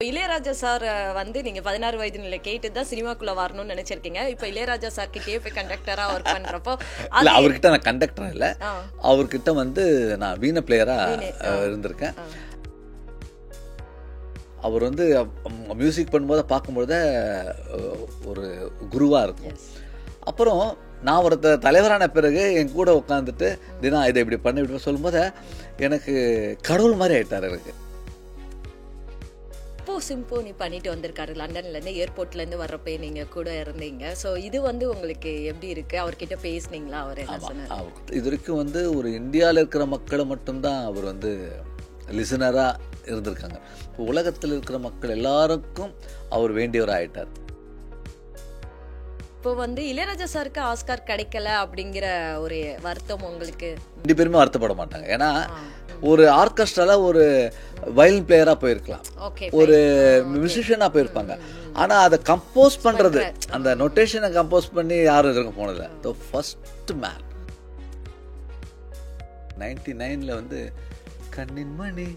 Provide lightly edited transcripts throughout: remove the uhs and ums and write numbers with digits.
Ilaiyaraaja sir வந்து நீங்க 16 வயது நிலை கேட்டு தான் சினிமாக்குள்ள வரணும்னு நினைச்சிருக்கீங்க. இப்ப இளையராஜா சார் கிட்டே போய் கண்டக்டரா ஒர்க் பண்றப்போ இல்லை, அவர்கிட்ட நான் கண்டக்டரா இல்லை, அவர்கிட்ட வந்து நான் வீணை பிளேயரா இருந்திருக்கேன். அவர் வந்து மியூசிக் பண்ணும்போது பார்க்கும்போது ஒரு குருவாக இருக்கும். அப்புறம் நான் ஒரு தலைவரான பிறகு என் கூட உட்காந்துட்டு தினம் இதை இப்படி பண்ணி இப்படி சொல்லும்போது எனக்கு கடவுள் மாதிரி ஆயிட்டார். எனக்கு சிம்போனி பண்ணிட்டு வந்திருக்காரு லண்டன்ல இருந்து, ஏர்போர்ட்ல இருந்து வர்றப்ப நீங்க கூட இருந்தீங்க. ஸோ இது வந்து உங்களுக்கு எப்படி இருக்கு? அவர்கிட்ட பேசுனீங்களா? அவர் என்ன சொன்னார்? இது வரைக்கும் வந்து ஒரு இந்தியாவில் இருக்கிற மக்களை மட்டும்தான் அவர் வந்து லிசனராக இருந்திருக்காங்க. இப்போ உலகத்தில் இருக்கிற மக்கள் எல்லாருக்கும் அவர் வேண்டியவர் ஆயிட்டார். இப்போ வந்து இளையராஜா சாருக்கு ஆஸ்கார் கிடைக்கல அப்படிங்கிற ஒரு வருத்தம் உங்களுக்கு? 2 பேருமே வருத்தப்பட மாட்டாங்க. ஏன்னா ஒரு ஆர்கெஸ்ட்ரால ஒரு வயலின் பிளேயரா போயிருக்கலாம், ஒரு மியூசிஷியனா போயிருப்பாங்க. ஆனா அதை கம்போஸ் பண்றது, அந்த நோட்டேஷனை கம்போஸ் பண்ணி யாரும் இருக்க போனதில்லை. தி ஃபர்ஸ்ட் மேன் 99ல வந்து கண்ணின் மணி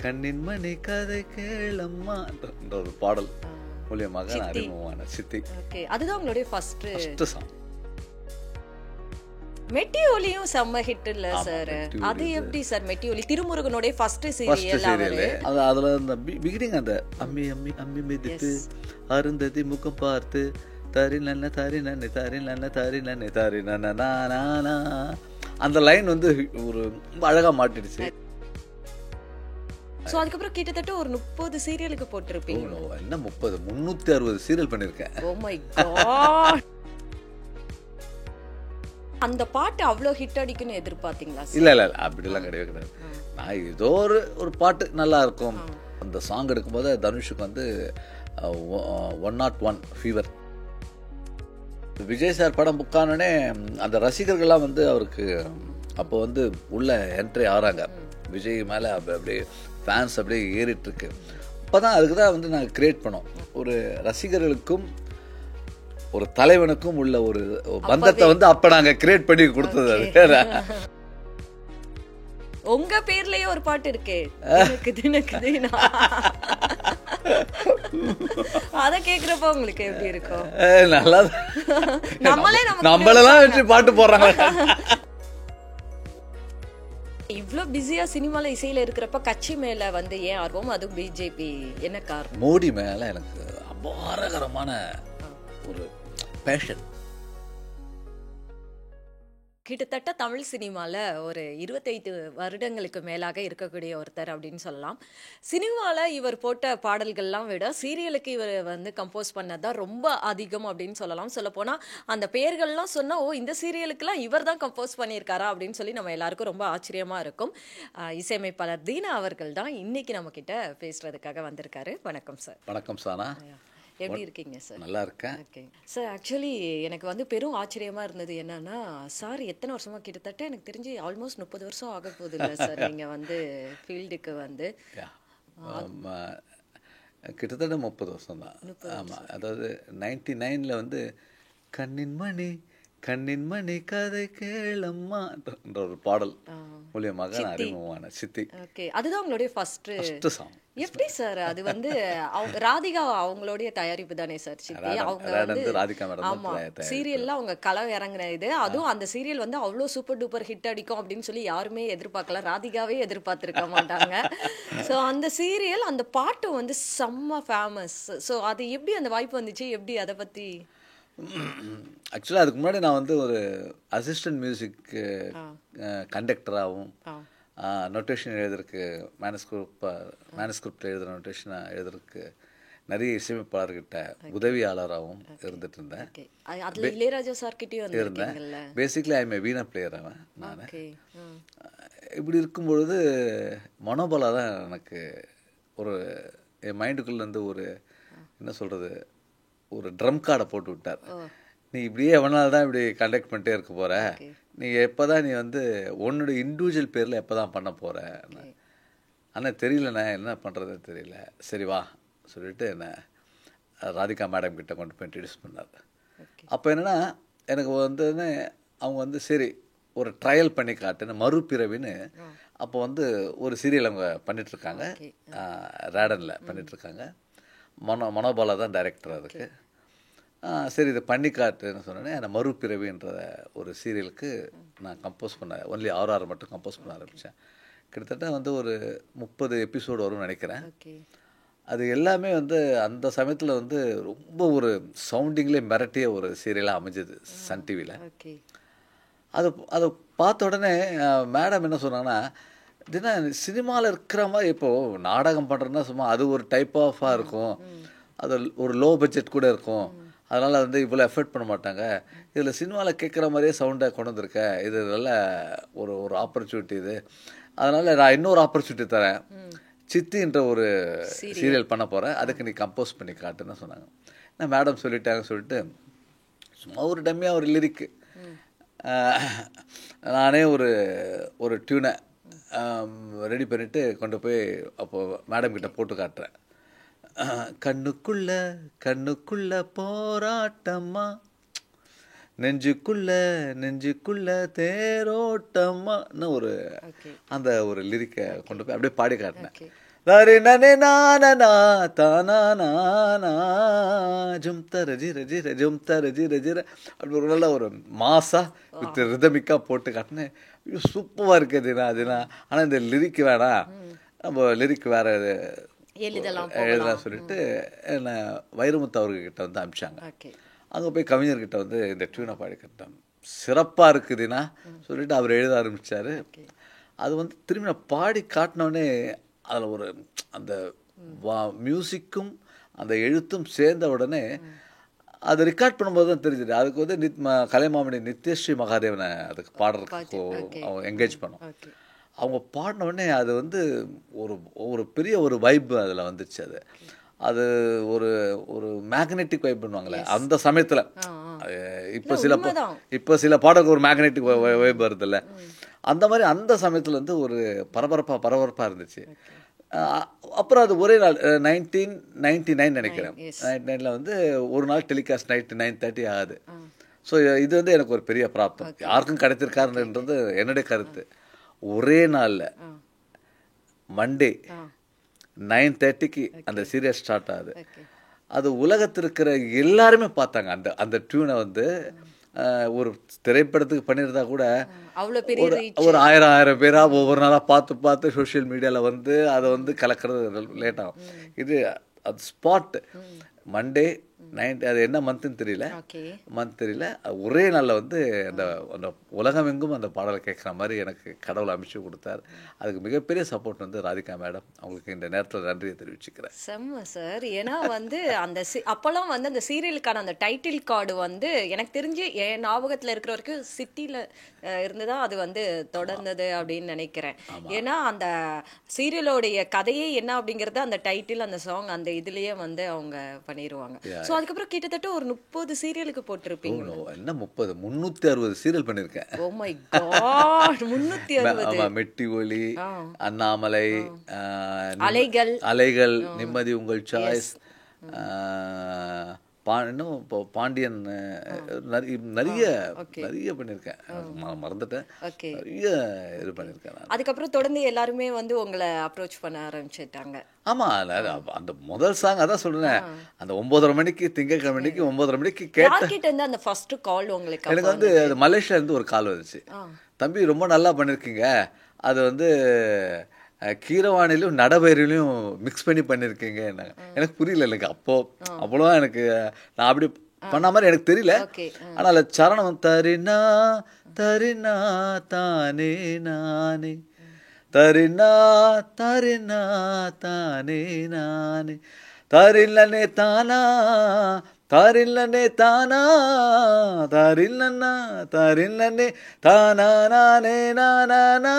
கண்ணின் மணி கதை கேளம்மா என்ற ஒரு பாடல் மூலியமாக அறிமுகமான சித்தி. அதுதான் உங்களுடைய ஃபர்ஸ்ட் சாங். மெட்டி ஒலியும் செம்ம ஹிட் இல்ல சார்? அது எப்படி sir? Metti Oli திருமுருகனுடைய first serial. அதுல அந்த பிகினிங் அந்த அம்மி அம்மி அம்மி மிதித்து அருந்ததி முகம் பார்த்து தரி நன்ன தரி நன்னை தரி நன்ன தரி நன்னை தரி நன்ன அந்த லைன் வந்து ஒரு அழகா மாட்டிடுச்சு. சோ அதுக்கப்புறம் கிட்டத்தட்ட ஒரு 30 சீரியலுக்கு போட்டிருப்பீங்க. என்ன 30? 360 சீரியல் பண்ணிருக்கேன். Oh my God! அந்த பாட்டு அவ்வளோ ஹிட் அடிக்குன்னு எதிர்பார்த்தீங்களா? இல்ல இல்ல, அப்படிலாம் கிடையவே கிடையாது. நான் ஏதோ ஒரு பாட்டு நல்லா இருக்கும். அந்த சாங் எடுக்கும்போது தனுஷுக்கு வந்து 101 ஃபீவர். விஜய் சார் படம் புக் ஆனோடனே அந்த ரசிகர்கள்லாம் வந்து அவருக்கு அப்போ வந்து உள்ள என்ட்ரி ஆகிறாங்க. விஜய் மேலே அப்படியே ஃபேன்ஸ் அப்படியே ஏறிட்டு இருக்கு. அப்போ தான் அதுக்கு தான் வந்து நாங்கள் கிரியேட் பண்ணோம். ஒரு ரசிகர்களுக்கும் ஒரு தலைவனுக்கும் உள்ள ஒரு பந்தத்தை வந்து அப்ப நாங்க கிரியேட் பண்ணி கொடுத்தது. அது உங்க பேர்லயே ஒரு பாட்டு இருக்கு, அத கேக்குறப்ப உங்களுக்கு எப்படி இருக்கும்? நல்லா, நம்மளெல்லாம் வச்சு பாட்டு போடுறாங்க. இவ்ளோ பிஸியா சினிமால இசையில இருக்கிறப்ப கட்சி மேல வந்து ஏன் ஆர்வம்? அதுவும் பிஜேபி, என்ன காரணம்? மோடி மேல எனக்கு அபாரகரமான ஒரு பேஷன். கிட்டத்தட்ட தமிழ் சினிமால ஒரு 25 வருடங்களுக்கு மேலாக இருக்கக்கூடிய ஒருத்தர் அப்படின்னு சொல்லலாம். சினிமால இவர் போட்ட பாடல்கள்லாம் விட சீரியலுக்கு இவர் வந்து கம்போஸ் பண்ணதான் ரொம்ப அதிகம் அப்படின்னு சொல்லலாம். சொல்ல போனா அந்த பெயர்கள்லாம் சொன்னா, ஓ இந்த சீரியலுக்குலாம் இவர் தான் கம்போஸ் பண்ணியிருக்காரா அப்படின்னு சொல்லி நம்ம எல்லாருக்கும் ரொம்ப ஆச்சரியமா இருக்கும். இசையமைப்பாளர் தீனா அவர்கள் தான் இன்னைக்கு நம்ம கிட்ட பேசுறதுக்காக வந்திருக்காரு. வணக்கம் சார். வணக்கம் சானா, எப்படி இருக்கீங்க சார்? நல்லா இருக்கேன். ஓகே சார், ஆக்சுவலி எனக்கு வந்து பெரும் ஆச்சரியமா இருந்தது என்னன்னா, சார் எத்தனை வருஷமா, கிட்டத்தட்ட எனக்கு தெரிஞ்சு ஆல்மோஸ்ட் 30 வருஷம் ஆக போகுது இல்லை சார் நீங்க வந்து ஃபீல்டுக்கு வந்து? கிட்டத்தட்ட 30 வருஷம் தான். ஆமாம், அதாவது 99ல வந்து கண்ணின் மணி கண்ணின் மணி கதை கேளம்மா என்ற ஒரு பாடல் மூலியமாக அறிமுகமான சித்தி. ஓகே, அதுதான் உங்களுடைய ஃபர்ஸ்ட் சாங். எப்படி சார் அது வந்து? அவங்க ராதிகா அவங்களுடைய தயாரிப்பு தானே சார் சித்தி? அவங்க வந்து ஆமா சீரியல்ல அவங்க களம் இறங்குன இது. அதுவும் அந்த சீரியல் வந்து அவ்வளோ சூப்பர் டூப்பர் ஹிட் அடிக்கும் அப்படின்னு சொல்லி யாருமே எதிர்பார்க்கல, ராதிகாவே எதிர்பார்த்திருக்க மாட்டாங்க. ஸோ அந்த சீரியல், அந்த பாட்டு வந்து செம்ம ஃபேமஸ். ஸோ அது எப்படி அந்த வாய்ப்பு வந்துச்சு? எப்படி அதை பத்தி? ஆக்சுவலாக அதுக்கு முன்னாடி நான் வந்து ஒரு அசிஸ்டன்ட் மியூசிக் கண்டக்டராகவும் நோட்டேஷன் எழுதுறதுக்கு மேனஸ்கிரிப்ட் எழுதுகிற நோட்டேஷனை எழுதுறதுக்கு நிறைய இசையமைப்பாளர்கிட்ட உதவியாளராகவும் இருந்துட்டு இருந்தேன். இளையராஜா சார் கிட்டயும் இருந்தேன். Basically I am Veena player அவன் நான். இப்படி இருக்கும்பொழுது மனோபலா தான் எனக்கு ஒரு என் மைண்டுக்குள்ளேருந்து ஒரு என்ன சொல்கிறது, ஒரு ட்ரம் கார்டை போட்டு விட்டார். நீ இப்படியே எவனால் தான் இப்படி கண்டக்ட் பண்ணிட்டே இருக்க போகிற, நீ எப்போ தான் நீ வந்து உன்னோட இண்டிவிஜுவல் பேரில் எப்போ தான் பண்ண போகிற? ஆனால் தெரியலண்ணே, என்ன பண்ணுறதுன்னு தெரியல. சரி வா சொல்லிட்டு என்ன ராதிகா மேடம் கிட்ட கொண்டு போய் இன்ட்ரடியூஸ் பண்ணார். அப்போ என்னென்னா எனக்கு வந்து அவங்க வந்து சரி ஒரு ட்ரையல் பண்ணி காட்டுன்னு மறுபிறவின்னு அப்போ வந்து ஒரு சீரியல் அவங்க பண்ணிகிட்ருக்காங்க, ரேடனில் பண்ணிகிட்ருக்காங்க. மனோபாலா தான் டைரக்டர் அதுக்கு. சரி இதை பண்ணி காட்டுன்னு சொன்னோன்னே அந்த மறுபிறவின்ற ஒரு சீரியலுக்கு நான் கம்போஸ் பண்ண ஒன்லி 6 மட்டும் கம்போஸ் பண்ண ஆரம்பித்தேன். கிட்டத்தட்ட வந்து ஒரு 30 எபிசோடு வரும்னு நினைக்கிறேன். அது எல்லாமே வந்து அந்த சமயத்தில் வந்து ரொம்ப ஒரு சவுண்டிங்லேயே மிரட்டிய ஒரு சீரியலாக அமைஞ்சது சன் டிவியில். அதை பார்த்த உடனே மேடம் என்ன சொன்னாங்கன்னா, தினா சினிமாவில் இருக்கிற மாதிரி இப்போது நாடகம் பண்ணுறதுன்னா சும்மா அது ஒரு டைப் ஆஃபாக இருக்கும், அது ஒரு லோ பட்ஜெட் கூட இருக்கும், அதனால் வந்து இவ்வளோ எஃபர்ட் பண்ண மாட்டாங்க. இதில் சினிமாவில் கேட்குற மாதிரியே சவுண்டை கொண்டு வந்திருக்கேன், இது நல்ல ஒரு ஆப்பர்ச்சுனிட்டி இது, அதனால் நான் இன்னொரு ஆப்பர்ச்சுனிட்டி தரேன், சித்தின்ற ஒரு சீரியல் பண்ண போகிறேன், அதுக்கு நீ கம்போஸ் பண்ணி காட்டுன்னு சொன்னாங்க. நான் மேடம் சொல்லிட்டாங்கன்னு சொல்லிட்டு சும்மா ஒரு டம்மியாக ஒரு லிரிக்கு நானே ஒரு டியூனை ரெடி பண்ணிவிட்டு கொண்டு போய் அப்போது மேடம் கிட்ட போட்டு காட்டுறேன். கண்ணுக்குள்ள போராட்டம்மா, நெஞ்சுக்குள்ள தேரோட்டம்மான்னு அந்த ஒரு லிரிக்கை கொண்டு போய் அப்படியே பாடி காட்டினேன். அப்படி ஒரு நல்ல ஒரு மாசா வித் ரிதமிக்காக போட்டு காட்டினேன். சூப்பராக இருக்குது அதுனா. ஆனால் இந்த லிரிக் வேணாம், நம்ம லிரிக் வேற எழுதலாம் சொல்லிட்டு என்னை வைரமுத்து அவர்கிட்ட வந்து அனுப்பிச்சாங்க. அங்கே போய் கவிஞர்கிட்ட வந்து இந்த டியூனை பாடி கட்டான், சிறப்பாக இருக்குதுன்னா சொல்லிட்டு அவர் எழுத ஆரம்பித்தார். அது வந்து திரும்பி நான் பாடி காட்டினோடனே அதில் ஒரு அந்த மியூசிக்கும் அந்த எழுத்தும் சேர்ந்த உடனே அது ரெக்கார்ட் பண்ணும்போது தான் தெரிஞ்சுது. அதுக்கு வந்து கலைமாமணி நித்யஸ்ரீ மகாதேவனை அதுக்கு பாடுறதுக்கு அவங்க என்கேஜ் பண்ணோம். அவங்க பாடின உடனே அது வந்து ஒரு பெரிய ஒரு வைப் அதில் வந்துச்சு. அது ஒரு மேக்னெட்டிக் வைப் பண்ணுவாங்களே அந்த சமயத்தில். இப்போ சில பாடலுக்கு ஒரு மேக்னெட்டிக் வைப் வருதில்ல, அந்த மாதிரி அந்த சமயத்தில் வந்து ஒரு பரபரப்பாக இருந்துச்சு. அப்புறம் அது ஒரே நாள் 1999 நினைக்கிறேன், 99 வந்து ஒரு நாள் டெலிகாஸ்ட் நைட்டு 9:30 ஆகுது. ஸோ இது வந்து எனக்கு ஒரு பெரிய பிராப்தம், யாருக்கும் கிடைத்திருக்காருன்றது என்னுடைய கருத்து. ஒரே நாளில் மண்டே 9:30 அந்த சீரியஸ் ஸ்டார்ட் ஆகுது. அது உலகத்தில் இருக்கிற எல்லாருமே பார்த்தாங்க. அந்த டியூனை வந்து ஒரு திரைப்படத்துக்கு பண்ணியிருந்தா கூட ஒரு 1000 பேராக ஒவ்வொரு நாளாக பார்த்து சோஷியல் மீடியாவில் வந்து அதை வந்து கலக்கிறது லேட் ஆகும். இது அது ஸ்பாட் மண்டே 9, அது என்ன மந்த்துன்னு தெரியல, ஒரே நாளில் வந்து அந்த உலகமெங்கும் அந்த பாடலை கேட்குற மாதிரி எனக்கு கடவுள் அமைச்சு கொடுத்தார். அதுக்கு மிகப்பெரிய சப்போர்ட் வந்து ராதிகா மேடம், அவங்களுக்கு இந்த நேரத்தில் நன்றியை தெரிவிச்சுக்கிறேன். செம்ம சார். ஏன்னா வந்து அந்த அப்போல்லாம் வந்து அந்த சீரியலுக்கான அந்த டைட்டில் கார்டு வந்து எனக்கு தெரிஞ்சு என் ஞாபகத்தில் இருக்கிற வரைக்கும் சிட்டியில் இருந்துதான் அது வந்து தொடர்ந்தது அப்படின்னு நினைக்கிறேன். ஏன்னா அந்த சீரியலோடைய கதையே என்ன அப்படிங்கிறது அந்த டைட்டில், அந்த சாங், அந்த இதுலேயே வந்து அவங்க பண்ணிடுவாங்க. ஸோ அதுக்கப்புறம் கிட்டத்தட்ட ஒரு 30 சீரியலுக்கு போட்டிருப்பீங்க. என்ன 30, 360 சீரியல் பண்ணியிருக்கேன். Oh my God, 360. மெட்டி ஒலி, அண்ணாமலை, அலைகள், நிம்மதி உங்கள் சாய்ஸ், இன்னும் இப்போ பாண்டியன், நிறைய பண்ணியிருக்கேன், மறந்துட்டேன், நிறைய இது பண்ணியிருக்கேன். அதுக்கப்புறம் தொடர்ந்து எல்லாருமே வந்து உங்களை அப்ரோச் பண்ண ஆரம்பிச்சுட்டாங்க. ஆமாம், அந்த முதல் சாங் அதான் சொல்கிறேன், அந்த 9:30 மணிக்கு திங்கட்கிழமைக்கு 9:30 மணிக்கு கேட்டேன். அந்த ஃபர்ஸ்ட் கால் உங்களுக்கு எனக்கு வந்து மலேசியாவிலேருந்து ஒரு கால் வந்துச்சு. தம்பி ரொம்ப நல்லா பண்ணியிருக்கீங்க, அது வந்து கீரவாணிலையும் நடபயிரிலையும் மிக்ஸ் பண்ணியிருக்கீங்க. எனக்கு புரியல, எனக்கு அப்போலாம் எனக்கு நான் அப்படி பண்ண மாதிரி எனக்கு தெரியல. ஆனால் சரணம் தரினா தரினா தானே நானே, தரினா தரினா தானே நானே, தரில்லனே தானா தாரில்லனே தானா தாரில்லன்னா தாரில்லனே தானா நானே நானா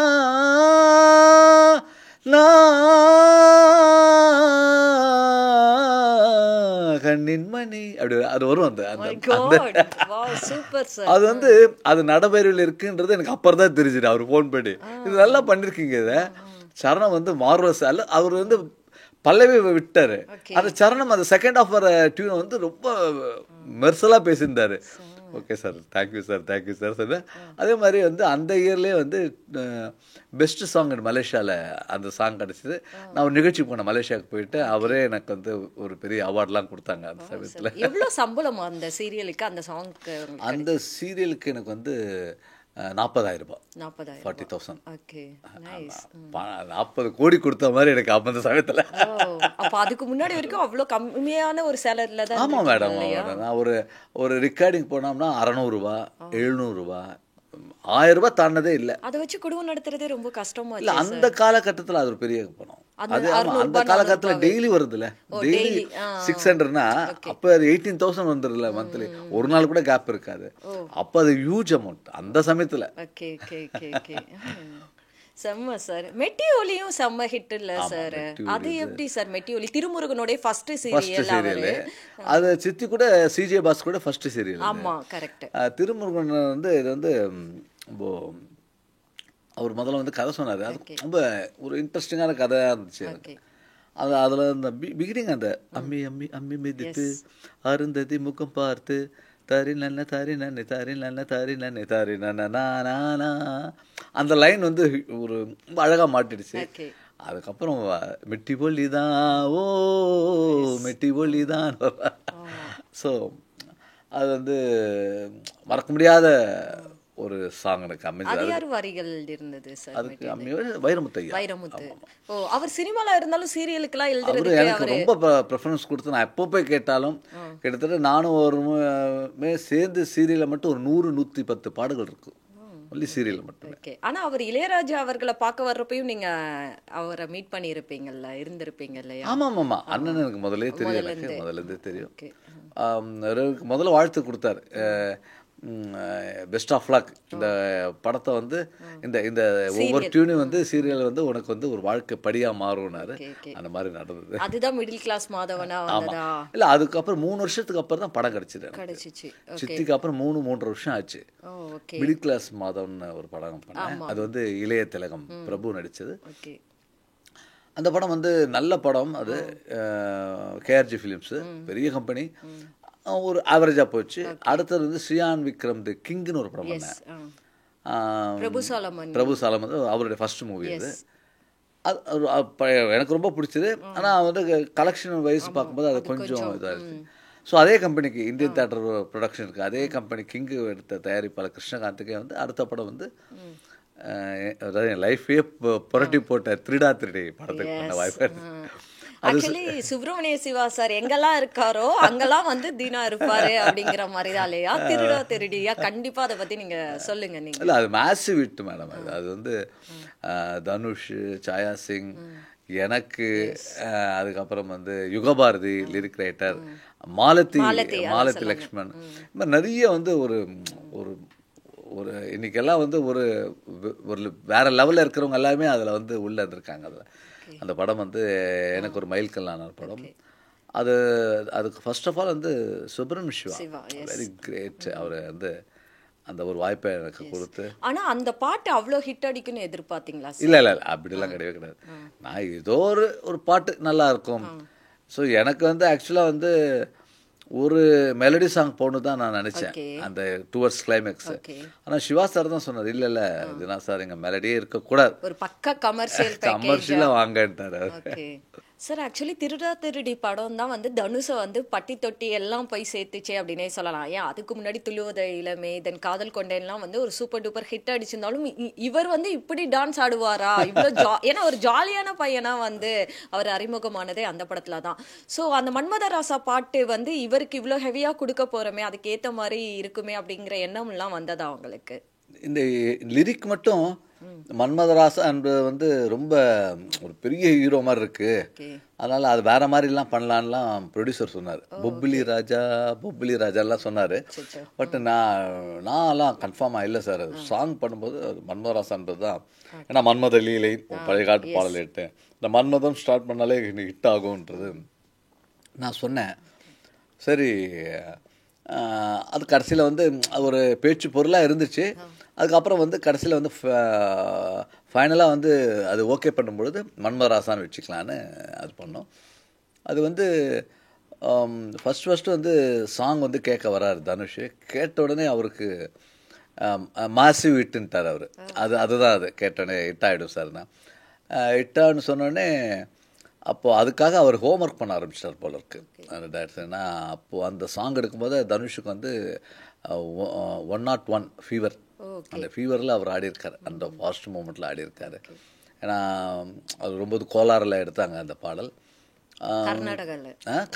கண்ணின் மணி அப்படி அது வரும். அது வந்து அது நடபயிரில் இருக்குன்றது எனக்கு அப்புறம் தான் தெரிஞ்சுது. அவர் ஃபோன் பண்ணி இது நல்லா பண்ணிருக்கீங்க, இதை சரணம் வந்து மார்வலஸ். அவர் வந்து பல்லவி விட்டாரு, அந்த சரணம் அந்த செகண்ட் ஆஃப் வர டியூன் வந்து ரொம்ப மெர்சலாக பேசியிருந்தாரு. Okay sir, thank you sir, thank you sir சொன்னேன். அதே மாதிரி வந்து அந்த இயர்லேயே வந்து பெஸ்ட் சாங் மலேசியாவில் அந்த சாங் கிடச்சிது. நான் ஒரு நிகழ்ச்சி போனேன் மலேசியாவுக்கு போயிட்டு, அவரே எனக்கு வந்து ஒரு பெரிய அவார்ட்லாம் கொடுத்தாங்க அந்த சமயத்தில். எவ்வளோ சம்பளம் அந்த சீரியலுக்கு, அந்த சாங்க்கு? அந்த சீரியலுக்கு எனக்கு வந்து 40,000 ரூபாய், 40,000. 40,000. Okay, nice. 40 கோடி கொடுத்த மாதிரி எனக்கு அந்த சமயத்தில். அப்போ அதுக்கு முன்னாடி வரைக்கும் அவ்வளோ கம்மியான ஒரு சேலரியில் தான்? ஆமாம் மேடம், நான் ஒரு ரெக்கார்டிங் போனோம்னா 600 ரூபா, 700 ரூபா, 1000 ரூபாய் தாண்டதே இல்லை. அதை வச்சு குடும்பம் நடத்துறதே ரொம்ப கஷ்டமா இல்லை, அந்த காலகட்டத்தில் அது ஒரு பெரிய பணம். அது அந்த காலகட்டத்தில் டெய்லி வருதுல்ல, டெய்லி 600னா அப்போ அது 18,000 வந்துடுதுல மந்த்லி, ஒரு நாள் கூட கேப் இருக்காது. அப்போ அது ஹியூஜ் அமௌண்ட் அந்த சமயத்தில். Okay okay okay okay. செம்ம சார். மெட்டி ஒலியும் செம்ம ஹிட் இல்ல சார்? அது எப்படி sir Metti Oli? திருமுருகனுடைய first serial. அது சித்தி கூட சிஜே பாஸ் கூட ஃபர்ஸ்ட் சீரியல். ஆமா, கரெக்ட். திருமுருகன் வந்து இது வந்து அவர் முதல்ல வந்து கதை சொன்னார். அது ரொம்ப ஒரு இன்ட்ரெஸ்டிங்கான கதையாக இருந்துச்சு எனக்கு. அதில் அந்த பிகினிங் அந்த அம்மி அம்மி அம்மி மிதித்து அருந்ததி முகம் பார்த்து தரி நன்ன தரி நன்னை தரி நன்ன தரி நன்னை தரி நன்னா, அந்த லைன் வந்து ஒரு ரொம்ப அழகாக மாட்டிடுச்சு. அதுக்கப்புறம் மெட்டி பொல்லி தான், ஓ மெட்டி பொல்லி தான். ஸோ அது வந்து மறக்க முடியாத ஒரு சாங் எனக்கு அமைஞ்சது. யார் வரிகள் இருந்தது சார்? அதுக்கு வைரமுத்து ஐயா. வைரமுத்து. ஓ, அவர் சினிமால இருந்தாலும் சீரியலுக்குலாம் எழுதுறது எனக்கு ரொம்ப ப்ரிஃபரன்ஸ் கொடுத்து நான் எப்போ போய் கேட்டாலும் கிட்டத்தட்ட நானும் ஒரு சேர்ந்து சீரியலில் மட்டும் ஒரு 100-110 பாடல்கள் இருக்கு, ஒன்லி சீரியல் மட்டும். ஓகே. ஆனா அவர் இளையராஜா அவர்களை பார்க்க வர்றப்பையும் நீங்க அவரை மீட் பண்ணி இருப்பீங்கல்ல, இருந்திருப்பீங்க இல்லையா? ஆமாம் ஆமாம், அண்ணன் எனக்கு முதல்ல தெரியும், எனக்கு முதல்ல தெரியும். முதல்ல வாழ்த்து கொடுத்தாரு, பெஸ்ட் ஆஃப் லக். இந்த படத்தை வந்து இந்த ஒவ்வொரு டியூனும் வந்து சீரியல் வந்து உனக்கு வந்து ஒரு வாழ்க்கை படியா மாறும்னாரு. அந்த மாதிரி நடந்தது. அதுதான் மிடில் கிளாஸ் மாதவனா வந்ததா? இல்ல, அதுக்கப்புறம் 3 வருஷத்துக்கு அப்புறம் தான் படம் கிடைச்சிச்சு. சித்திக்கு அப்புறம் 3 வருஷம் ஆச்சு. மிடில் கிளாஸ் மாதவன் ஒரு படம் பண்ணேன். அது வந்து இளைய திலகம் பிரபு நடிச்சது. அந்த படம் வந்து நல்ல படம். அது கேஆர்ஜி ஃபிலிம்ஸ், பெரிய கம்பெனி, ஒரு ஆவரேஜாக போச்சு. அடுத்தது வந்து ஸ்ரீயான் விக்ரம் தி கிங்னு ஒரு படம் பண்ணேன். பிரபு சாலமன் அவருடைய ஃபர்ஸ்ட் மூவி அது. எனக்கு ரொம்ப பிடிச்சது. ஆனால் வந்து கலெக்ஷன் வைஸ் பார்க்கும்போது அது கொஞ்சம் இதாக இருக்குது. ஸோ அதே கம்பெனிக்கு, இந்தியன் தியேட்டர் ப்ரொடக்ஷனுக்கு, அதே கம்பெனி கிங்கு எடுத்த தயாரிப்பாளர் கிருஷ்ணகாந்துக்கே வந்து அடுத்த படம் வந்து அதாவது என் லைஃபே புரட்டி போட்ட திருடா திருடி படத்துக்கு பண்ண வாய்ப்பு. ஆக்சுவலி சுப்பிரமணிய சிவா சார் எங்கெல்லாம் இருக்காரோ அங்கெல்லாம் வந்து தீனா இருப்பாரு அப்படிங்கிற மாதிரி தான் இல்லையா? திருடா திருடியா, கண்டிப்பா அதை பத்தி நீங்க சொல்லுங்க. நீங்க இல்லை, அது மேசிவ் ஹிட் மேடம். அது வந்து தனுஷ், சாயா சிங், எனக்கு, அதுக்கப்புறம் வந்து யுகபாரதி லிரிக் ரைட்டர், மாலதி லக்ஷ்மண், இந்த மாதிரி நிறைய வந்து ஒரு ஒரு இன்னைக்கெல்லாம் வந்து ஒரு வேற லெவலில் இருக்கிறவங்க எல்லாமே அதில் வந்து உள்ளே இருந்திருக்காங்க. அதில் அந்த படம் வந்து எனக்கு ஒரு மைல்கல்லான படம். அதுக்கு ஃபர்ஸ்ட் ஆஃப் ஆல் வந்து சுப்ரமணிய சிவா வெரி கிரேட். அவர் வந்து அந்த ஒரு வாய்ப்பை எனக்கு கொடுத்து. ஆனா அந்த பாட்டு அவ்வளோ ஹிட் அடிக்குன்னு எதிர்பார்த்தீங்களா? இல்லை இல்லை, அப்படிலாம் கிடையவே கிடையாது. நான் ஏதோ ஒரு பாட்டு நல்லா இருக்கும். ஸோ எனக்கு வந்து ஆக்சுவலாக வந்து ஒரு மெலடி சாங் போகணும் தான் நான் நினச்சேன், அந்த டுவர்ட்ஸ் கிளைமேக்ஸ். ஆனால் சிவா சார் தான் சொன்னார், இல்லை இல்லை தினா சார், எங்கள் மெலடியே இருக்கக்கூடாது, ஒரு பக்க கமர்ஷியலாக வாங்கன்ட்டார் சார். ஆக்சுவலி திருடா திருடி படம் தான் வந்து தனுஷை வந்து பட்டி தொட்டி எல்லாம் போய் சேர்த்துச்சே அப்படின்னே சொல்லலாம். ஏன் அதுக்கு முன்னாடி துளுவத இளமே, தென் காதல் கொண்டேன்லாம் வந்து ஒரு சூப்பர் டூப்பர் ஹிட் அடிச்சிருந்தாலும் இவர் வந்து இப்படி டான்ஸ் ஆடுவாரா இவ்வளோ ஏன்னா ஒரு ஜாலியான பையனா வந்து அவர் அறிமுகமானதே அந்த படத்துல தான். ஸோ அந்த மன்மதராசா பாட்டு வந்து இவருக்கு இவ்வளோ ஹெவியா கொடுக்க போறோமே, அதுக்கு ஏற்ற மாதிரி இருக்குமே அப்படிங்கிற எண்ணம்லாம் வந்ததா அவங்களுக்கு? இந்த லிரிக் மட்டும் மன்மதராசா என்பது வந்து ரொம்ப ஒரு பெரிய ஹீரோ மாதிரி இருக்கு, அதனால அது வேற மாதிரிலாம் பண்ணலான்லாம் ப்ரொடியூசர் சொன்னார். பொப்பிலி ராஜாலாம் சொன்னார். பட் நான்லாம் கன்ஃபார்மாக இல்லை சார், சாங் பண்ணும்போது அது மன்மதராசான்றது தான். ஏன்னா மன்மத லீலை பழைய காட்டு பாடல் இட்டு இந்த மன்மதம் ஸ்டார்ட் பண்ணாலே ஹிட் ஆகும்ன்றது நான் சொன்னேன். சரி, அது கடைசியில் வந்து ஒரு பேச்சு பொருளாக இருந்துச்சு. அதுக்கப்புறம் வந்து கடைசியில் வந்து ஃபைனலாக வந்து அது ஓகே பண்ணும்பொழுது மன்மதராசான்னு வச்சுக்கலான்னு அது பண்ணோம். அது வந்து ஃபஸ்ட்டு வந்து சாங் வந்து கேட்க வராரு தனுஷ். கேட்ட உடனே அவருக்கு மாசிவ் ஹிட்டுன்ட்டார் அவர். அதுதான் அது கேட்டோடனே ஹிட் ஆகிடும் சார்னா. ஹிட்டான்னு சொன்னோடனே அப்போது அதுக்காக அவர் ஹோம்ஒர்க் பண்ண ஆரம்பிச்சிட்டார் போல இருக்கு அந்த டேரக்டர்னா. அப்போது அந்த சாங் எடுக்கும்போது தனுஷுக்கு வந்து 101 ஃபீவர், அந்த ஃபீவரில் அவர் ஆடியிருக்கார், அந்த ஃபாஸ்ட் மூமெண்ட்டில் ஆடியிருக்காரு. ஏன்னா அது ரொம்ப கோலாரில் எடுத்தாங்க அந்த பாடல்,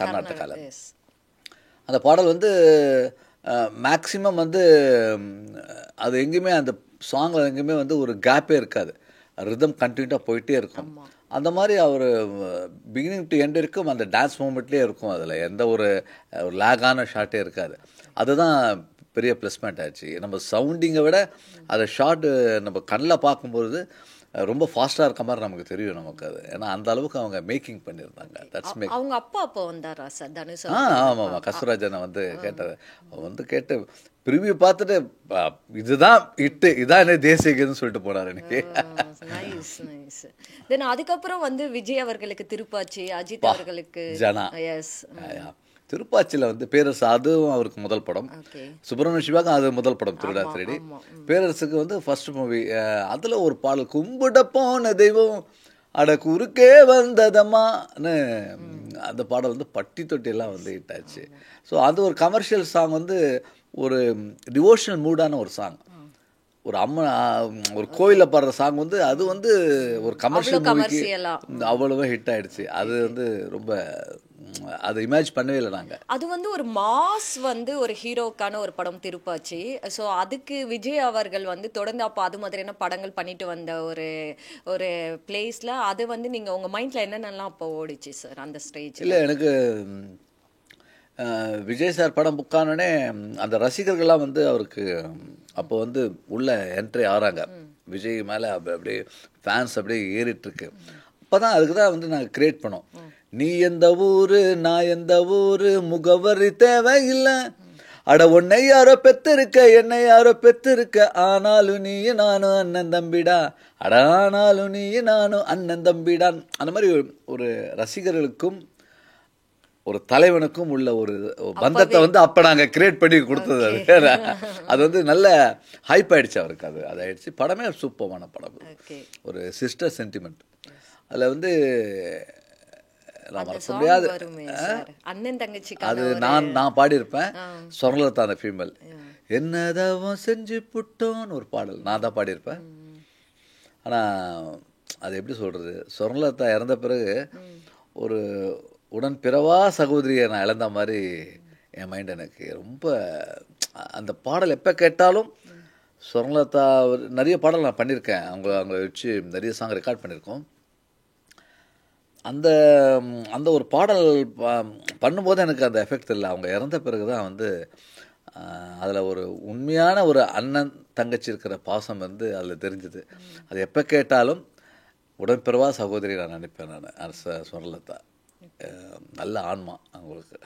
கர்நாடகாவில். அந்த பாடல் வந்து மேக்ஸிமம் வந்து அது எங்கேயுமே அந்த சாங்கில் எங்கேயுமே வந்து ஒரு கேப்பே இருக்காது, ரிதம் கண்டினியூட்டாக போயிட்டே இருக்கும். அந்த மாதிரி அவர் பிகினிங் டு எண்ட் இருக்கும் அந்த டான்ஸ் மூமெண்ட்லேயே இருக்கும், அதில் எந்த ஒரு லேகான ஷாட்டே இருக்காது. அதுதான் பெரிய ப்ளஸ் பாயிண்ட் ஆச்சு. நம்ம சவுண்டிங்கை விட அதை ஷார்ட்டு நம்ம கண்ணில் பார்க்கும்போது ரொம்ப ஃபாஸ்ட்டாக இருக்க மாதிரி நமக்கு தெரியும் நமக்கு அது. ஏன்னா அந்த அளவுக்கு அவங்க மேக்கிங் பண்ணியிருந்தாங்க. That's make. அவங்க அப்பா அப்போ வந்தாரா சார் தனுஷ்? ஆமாம், கஸ்தூராஜனை வந்து கேட்டார். வந்து கேட்டு ப்ரிவியூ பார்த்துட்டு இதுதான் இட்டு, இதான் என்ன தேசிய கீதம்னு சொல்லிட்டு போனார் எனக்கு. Nice nice. தென் அதுக்கப்புறம் வந்து விஜய் அவர்களுக்கு திருப்பாச்சி, அஜித் அவர்களுக்கு ஜனா. எஸ், திருப்பாச்சியில் வந்து பேரரசு, அதுவும் அவருக்கு முதல் படம். சுப்பிரமணிய சிவாக்கும் அது முதல் படம், திருடா திருடி. பேரரசுக்கு வந்து ஃபர்ஸ்ட் மூவி. அதில் ஒரு பாடல், கும்பிட போன தெய்வம் அட குறுக்கே வந்ததம்மான்னு, அந்த பாடல் வந்து பட்டி தொட்டியெல்லாம் வந்து ஹிட் ஆச்சு. ஸோ அது ஒரு கமர்ஷியல் சாங், வந்து ஒரு டிவோஷனல் மூடான ஒரு சாங், ஒரு அம்மா ஒரு கோயிலில் பாடுற சாங் வந்து அது வந்து ஒரு கமர்ஷியல் மூவிக்கு அவ்வளோவா ஹிட் ஆகிடுச்சு. அது வந்து ரொம்ப அதை இமேஜ் பண்ணவே இல்லை நாங்கள். அது வந்து ஒரு மாஸ் வந்து ஒரு ஹீரோக்கான ஒரு படம் திருப்பாச்சி. ஸோ அதுக்கு விஜய் அவர்கள் வந்து தொடர்ந்து அப்போ அது மாதிரியான படங்கள் பண்ணிட்டு வந்த ஒரு ஒரு பிளேஸில் அது வந்து நீங்கள் உங்கள் மைண்டில் என்னென்னலாம் அப்போ ஓடிச்சு சார் அந்த ஸ்டேஜ்? இல்லை, எனக்கு விஜய் சார் படம் புக்கானோடனே அந்த ரசிகர்கள்லாம் வந்து அவருக்கு அப்போ வந்து உள்ள என்ட்ரி ஆகிறாங்க. விஜய் மேலே அப்படியே ஃபேன்ஸ் அப்படியே ஏறிட்டுருக்கு. அப்போ தான் அதுக்கு தான் வந்து நாங்கள் க்ரியேட் பண்ணோம். நீ எந்த ஊரு நான் எந்த ஊரு முகவரி தேவையில்லை, அட உன்னை யாரோ பெத்திருக்க என்னை யாரோ பெத்திருக்க, ஆனாலும் நீ நானும் அண்ணன் தம்பிடா, அட ஆனாலும் நீ நானும் அண்ணன் தம்பிடான். அந்த மாதிரி ஒரு ரசிகர்களுக்கும் ஒரு தலைவனுக்கும் உள்ள ஒரு பந்தத்தை வந்து அப்போ நாங்கள் கிரியேட் பண்ணி கொடுத்தது. அது அது வந்து நல்ல ஹைப் ஆகிடுச்சு அவருக்கு. அது ஆயிடுச்சு. படமே சூப்பரான படம், ஒரு சிஸ்டர் சென்டிமெண்ட். அதில் வந்து நான் மறக்க முடியாது. அது நான் பாடியிருப்பேன், சொர்ணலதா அந்த ஃபீமேல். என்னதான் செஞ்சு புட்டோன்னு ஒரு பாடல் நான் தான் பாடியிருப்பேன். ஆனால் அது எப்படி சொல்கிறது, சொர்ணலதா இறந்த பிறகு ஒரு உடன் பிறவா சகோதரியை நான் இழந்த மாதிரி என் மைண்ட் எனக்கு ரொம்ப. அந்த பாடல் எப்போ கேட்டாலும் சொர்ணலதா நிறைய பாடல் நான் பண்ணியிருக்கேன், அவங்க வச்சு நிறைய சாங் ரெக்கார்ட் பண்ணியிருக்கோம். அந்த அந்த ஒரு பாடல் பண்ணும்போது எனக்கு அந்த எஃபெக்ட் இல்லை. அவங்க இறந்த பிறகு தான் வந்து அதில் ஒரு உண்மையான ஒரு அண்ணன் தங்கச்சி இருக்கிற பாசம் வந்து அதில் தெரிஞ்சுது. அது எப்போ கேட்டாலும் உடன்பிறவா சகோதரி நான் நினைப்பேன். நான் சொர்ணலதா நல்ல ஆன்மா அவங்களுக்கு.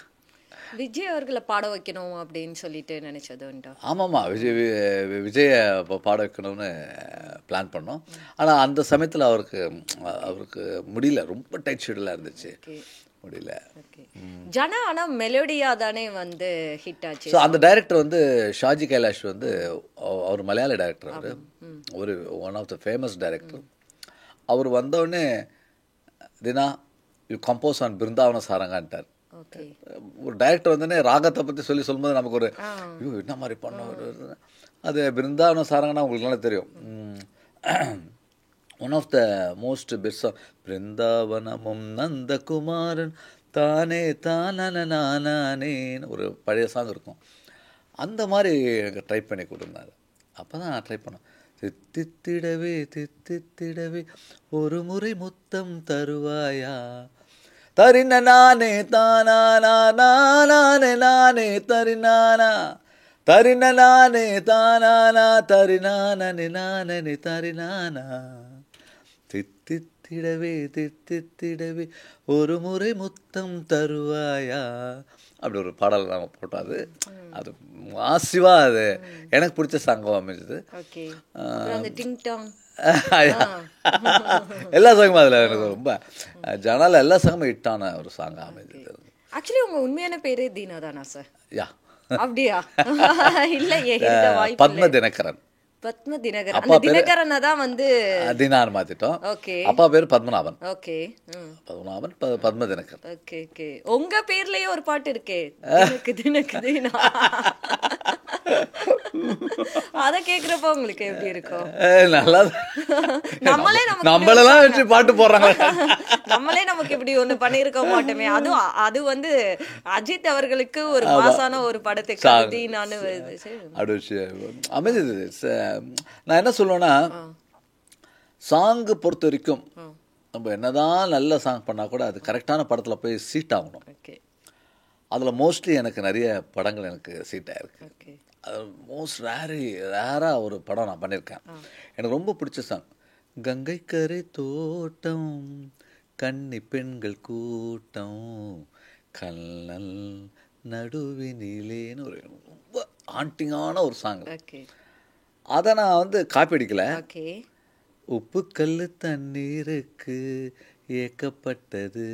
விஜய் அவர்களை பாட வைக்கணும் அப்படின்னு சொல்லிட்டு நினைச்சது உண்டா? ஆமாம்மா, விஜயை பாட வைக்கணும்னு பிளான் பண்ணோம். ஆனால் அந்த சமயத்தில் அவருக்கு முடியல, ரொம்ப டைட் ஷெடியூலாக இருந்துச்சு, முடியல. ஜனா ஆனால் மெலோடியா தானே வந்து ஹிட் ஆச்சு. ஸோ அந்த டைரக்டர் வந்து ஷாஜி கைலாஷ் வந்து அவர் மலையாள டைரக்டர், அவர் ஒரு one of the famous director. அவர் வந்தோடனே Dhina you compose on Brindavana சாரங்கான்ட்டார். ஒரு டைரக்டர் வந்தோடனே ராகத்தை பற்றி சொல்லும்போது நமக்கு ஒரு ஐயோ என்ன மாதிரி பண்ணோம். அது பிருந்தாவன சாரங்கன்னா உங்களுக்கு நல்லா தெரியும். One of the most best பிருந்தாவனமும் நந்தகுமாரன் தானே தானேன்னு ஒரு பழைய சாங் இருக்கும். அந்த மாதிரி எனக்கு ட்ரை பண்ணி கொடுத்தாரு. அப்போ தான் நான் ட்ரை பண்ணேன். தித்தித்திடவே தித்தித்திடவே ஒரு முறை முத்தம் தருவாயா, தரின நானே தானானா நானே நானே தரினானா, தரின நானே தானானா தரினானே நானே தரினானா, தித்தித்திடவே தித்தித்திடவே ஒரு முறை முத்தம் தருவாயா, அப்படி ஒரு பாடல் நாங்கள் போட்டோம். அது மாசிவாக அது எனக்கு பிடிச்ச சாங்காக அமைஞ்சது. எல்லா சாங்குமே அதில் எனக்கு ரொம்ப ஜனால எல்லா சாங்குமே ஹிட்டான ஒரு சாங்காக அமைஞ்சது. ஆக்சுவலி உங்க உண்மையான பேரே தீனா தானா சார்? யா அப்படியா? இல்லையே, இருக்க வாய்ப்பு பத்ம இல்லை. தினகரன். பத்ம தினகரன். அப்பா அந்த பேரு தினகரனை தான் வந்து தினார் மாத்திட்டோம். ஓகே அப்பா பேர் Padmanabhan. Okay Padmanabhan Padma Dinakaran. Okay okay. உங்க பேர்லயே ஒரு பாட்டு இருக்கே, தினக்கு தினக்கு தீனா. அத கேக்குறப்ப உங்களுக்கு எப்படி இருக்கும்? நல்லா நம்மளே நம்மளெல்லாம் வச்சு பாட்டு போடுறாங்க. நம்மளே நமக்கு இப்படி ஒண்ணு பண்ணிருக்க மாட்டோமே. அது வந்து அஜித் அவர்களுக்கு ஒரு மாசான ஒரு படத்துக்கு தீனான்னு அப்படி அமைஞ்சது. நான் என்ன சொல்லுவேன்னா, சாங்கு பொறுத்த வரைக்கும் நம்ம என்னதான் நல்ல சாங் பண்ணால் கூட அது கரெக்டான படத்தில் போய் சீட் ஆகணும். அதில் மோஸ்ட்லி எனக்கு நிறைய படங்கள் எனக்கு சீட் ஆகிருக்கு. அது மோஸ்ட் ரேராக ஒரு படம் நான் பண்ணியிருக்கேன். எனக்கு ரொம்ப பிடிச்ச சாங் கங்கை கரை தோட்டம் கன்னி பெண்கள் கூட்டம் கல்லல் நடுவினிலேன்னு ஒரு ரொம்ப ஆண்டிங்கான ஒரு சாங். அதை நான் வந்து காப்பி அடிக்கலை. உப்பு கல் தண்ணீருக்கு ஏக்கப்பட்டது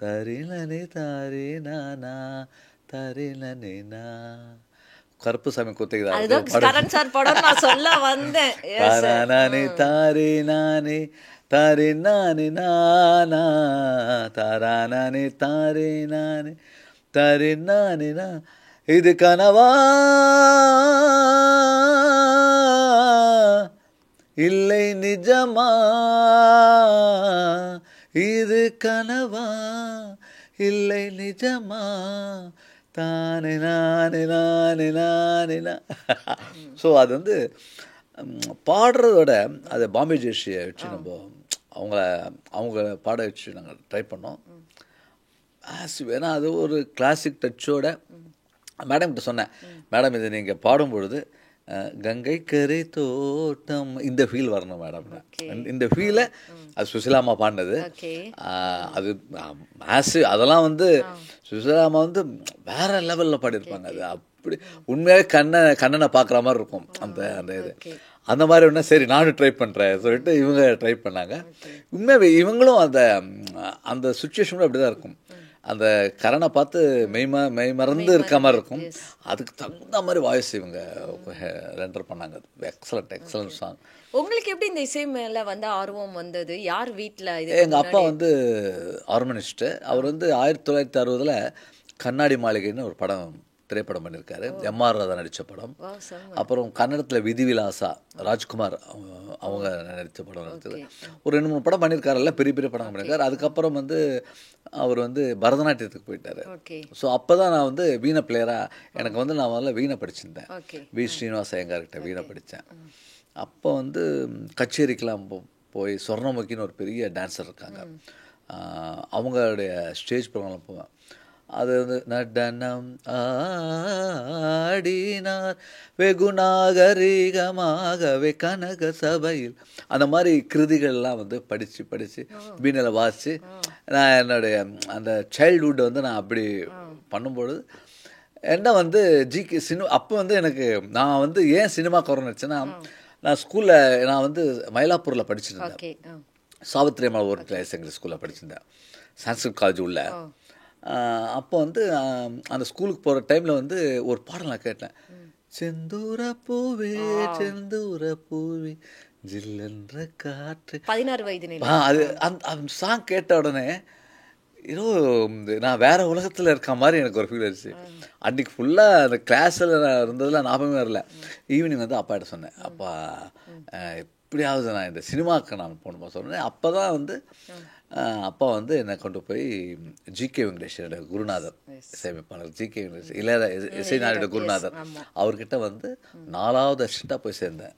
தரிலனே தாரே நானா தரிலனே நா கருப்புசாமி குத்திக்குதானே தாரே நானே தாரே நானே நானா தாரானே தாரே நானே தாரே நானே நா இது கனவா இல்லை நிஜமா இது கனவா இல்லை நிஜமா தானே நானே நானே நானே நா. ஸோ அது வந்து பாடுறதோட அதை பாம்பே ஜெயஸ்ரீயை வச்சு நம்ம அவங்க பாட வச்சு நாங்கள் ட்ரை பண்ணோம். ஏன்னா அது ஒரு கிளாசிக் டச்சோட மேடம்கிட்ட சொன்னேன், மேடம் இதை நீங்கள் பாடும்பொழுது கங்கை கரை தோட்டம் இந்த ஃபீல் வரணும் மேடம். இந்த ஃபீலை அது சுசிலாமா பாடினது. அது மேசிவ். அதெல்லாம் வந்து சுசிலாமா வந்து வேற லெவலில் பாடியிருப்பாங்க. அது அப்படி உண்மையாகவே கண்ணனை பார்க்குற மாதிரி இருக்கும் அந்த இது. அந்த மாதிரி ஒன்றா சரி நானும் ட்ரை பண்ணுறேன் சொல்லிட்டு இவங்க ட்ரை பண்ணாங்க. உண்மையாகவே இவங்களும் அந்த சுச்சுவேஷனும் அப்படி தான் இருக்கும். அந்த கரனை பார்த்து மெய் மறந்து இருக்க மாதிரி இருக்கும். அதுக்கு தகுந்த மாதிரி வாய்ஸ் இவங்க ரெண்டர் பண்ணாங்க. Excellent song. உங்களுக்கு எப்படி இந்த இசை மேல வந்து ஆர்வம் வந்தது? யார் வீட்டில்? எங்கள் அப்பா வந்து ஆர்கனிஸ்ட்டு. அவர் வந்து 1960 கண்ணாடி மாளிகைன்னு ஒரு திரைப்படம் பண்ணியிருக்காரு. எம்ஆர் ராதா நடித்த படம். அப்புறம் கன்னடத்தில் விதிவிலாசா ராஜ்குமார் அவங்க நடித்த படம் நடித்தது. ஒரு 2-3 படம் பண்ணியிருக்காருல்ல, பெரிய பெரிய படம் பண்ணியிருக்காரு. அதுக்கப்புறம் வந்து அவர் வந்து பரதநாட்டியத்துக்கு போயிட்டார். ஸோ அப்போ தான் நான் வந்து வீணை பிளேயராக எனக்கு வந்து நான் முதல்ல வீணை படிச்சிருந்தேன். வி ஸ்ரீனிவாச ஐயங்கார்கிட்ட வீணை படித்தேன். அப்போ வந்து கச்சேரிக்கெலாம் போய் சொர்ணமுகின்னு ஒரு பெரிய டான்ஸர் இருக்காங்க, அவங்களுடைய ஸ்டேஜ் ப்ரோக்ராம் போவேன். அது வந்து நடனம் ஆடினார் வெகுநாகரிகமாகவே கனக சபையில் அந்த மாதிரி கிருதிகள்லாம் வந்து படித்து வீணையில் வாசித்து நான் என்னுடைய அந்த சைல்ட்ஹுட்டை வந்து நான் அப்படி பண்ணும்பொழுது என்ன வந்து அப்போ வந்து எனக்கு நான் வந்து ஏன் சினிமாக்கு வரணும்னு நினச்சேன்னா, நான் ஸ்கூலில் நான் வந்து மயிலாப்பூரில் படிச்சுருந்தேன். சாவித்திரி அம்மா ஒரு கிளாஸ் எங்கள் ஸ்கூலில் படிச்சுருந்தேன், சான்ஸ்கிரிட் காலேஜ் உள்ள. அப்போ வந்து அந்த ஸ்கூலுக்கு போகிற டைமில் வந்து ஒரு பாடல் நான் கேட்டேன். செந்தூர பூவே செந்தூர பூவே ஜில்லென்ற காற்று. 16 வயது. அது அந்த சாங் கேட்ட உடனே ஏதோ நான் வேற உலகத்தில் இருக்க மாதிரி எனக்கு ஒரு ஃபீல் ஆச்சு. அன்றைக்கி ஃபுல்லாக அந்த கிளாஸில் நான் இருந்ததில் ஞாபகமே வரல. ஈவினிங் வந்து அப்பாட்ட சொன்னேன், அப்பா எப்படியாவது நான் இந்த சினிமாவுக்கு நான் போகணுமா சொன்னேன். அப்போ தான் வந்து அப்பா வந்து என்னை கொண்டு போய் ஜிகே வெங்கடேஷனோட குருநாதர், இசையமைப்பாளர் ஜிகே வெங்கடேஷ் இசைநாயோட குருநாதர், அவர்கிட்ட வந்து 4வது அசிஸ்டண்டாக போய் சேர்ந்தேன்.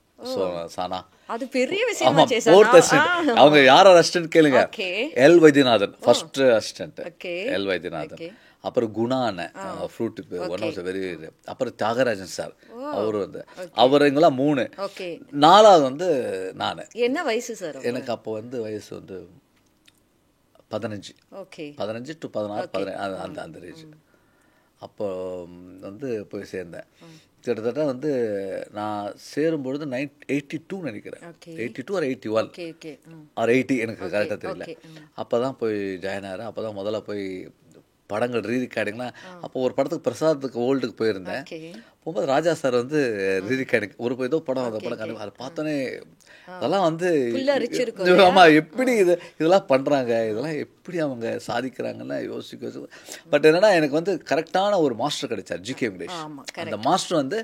சானா அது பெரிய விஷயம். அவங்க யார் அசிஸ்டன்ட் கேளுங்க, L Vaidyanathan first assistant, L Vaidyanathan. அப்புறம் குணான fruit one of the very. அப்புறம் தியாகராஜன் சார், அவரு வந்து அவருங்களாம் 3. 4வது வந்து நான். என்ன வயசு சார் எனக்கு அப்போ வந்து வயசு வந்து 15 to 16 17 அந்த ரேஞ்ச். அப்போ வந்து போய் சேர்ந்தேன். கிட்டத்தட்ட வந்து நான் சேரும்பொழுது 82 நினைக்கிறேன், 82 or 81 or 80 எனக்கு கரெக்டாக தெரியல. அப்போ தான் போய் ஜாயின் ஆகிறேன். அப்போ தான் முதல்ல போய் படங்கள் ரீரிகார்டிங்லாம். அப்போ ஒரு படத்துக்கு பிரசாதத்துக்கு ஓல்டுக்கு போயிருந்தேன். ஓகே. போகும்போது ராஜா சார் வந்து ரீரிகார்டிங் ஏதோ படம் அந்த படம் கண்டிப்பாக அதை பார்த்தோன்னே அதெல்லாம் வந்து புல்லரிச்சிருக்கும். ஆமாம் எப்படி இதெல்லாம் பண்ணுறாங்க, இதெல்லாம் எப்படி அவங்க சாதிக்கிறாங்கன்னு யோசிக்க. பட் என்னன்னா எனக்கு வந்து கரெக்டான ஒரு மாஸ்டர் கிடைச்சார், ஜிகே வெங்கடேஷ். அந்த மாஸ்டர் வந்து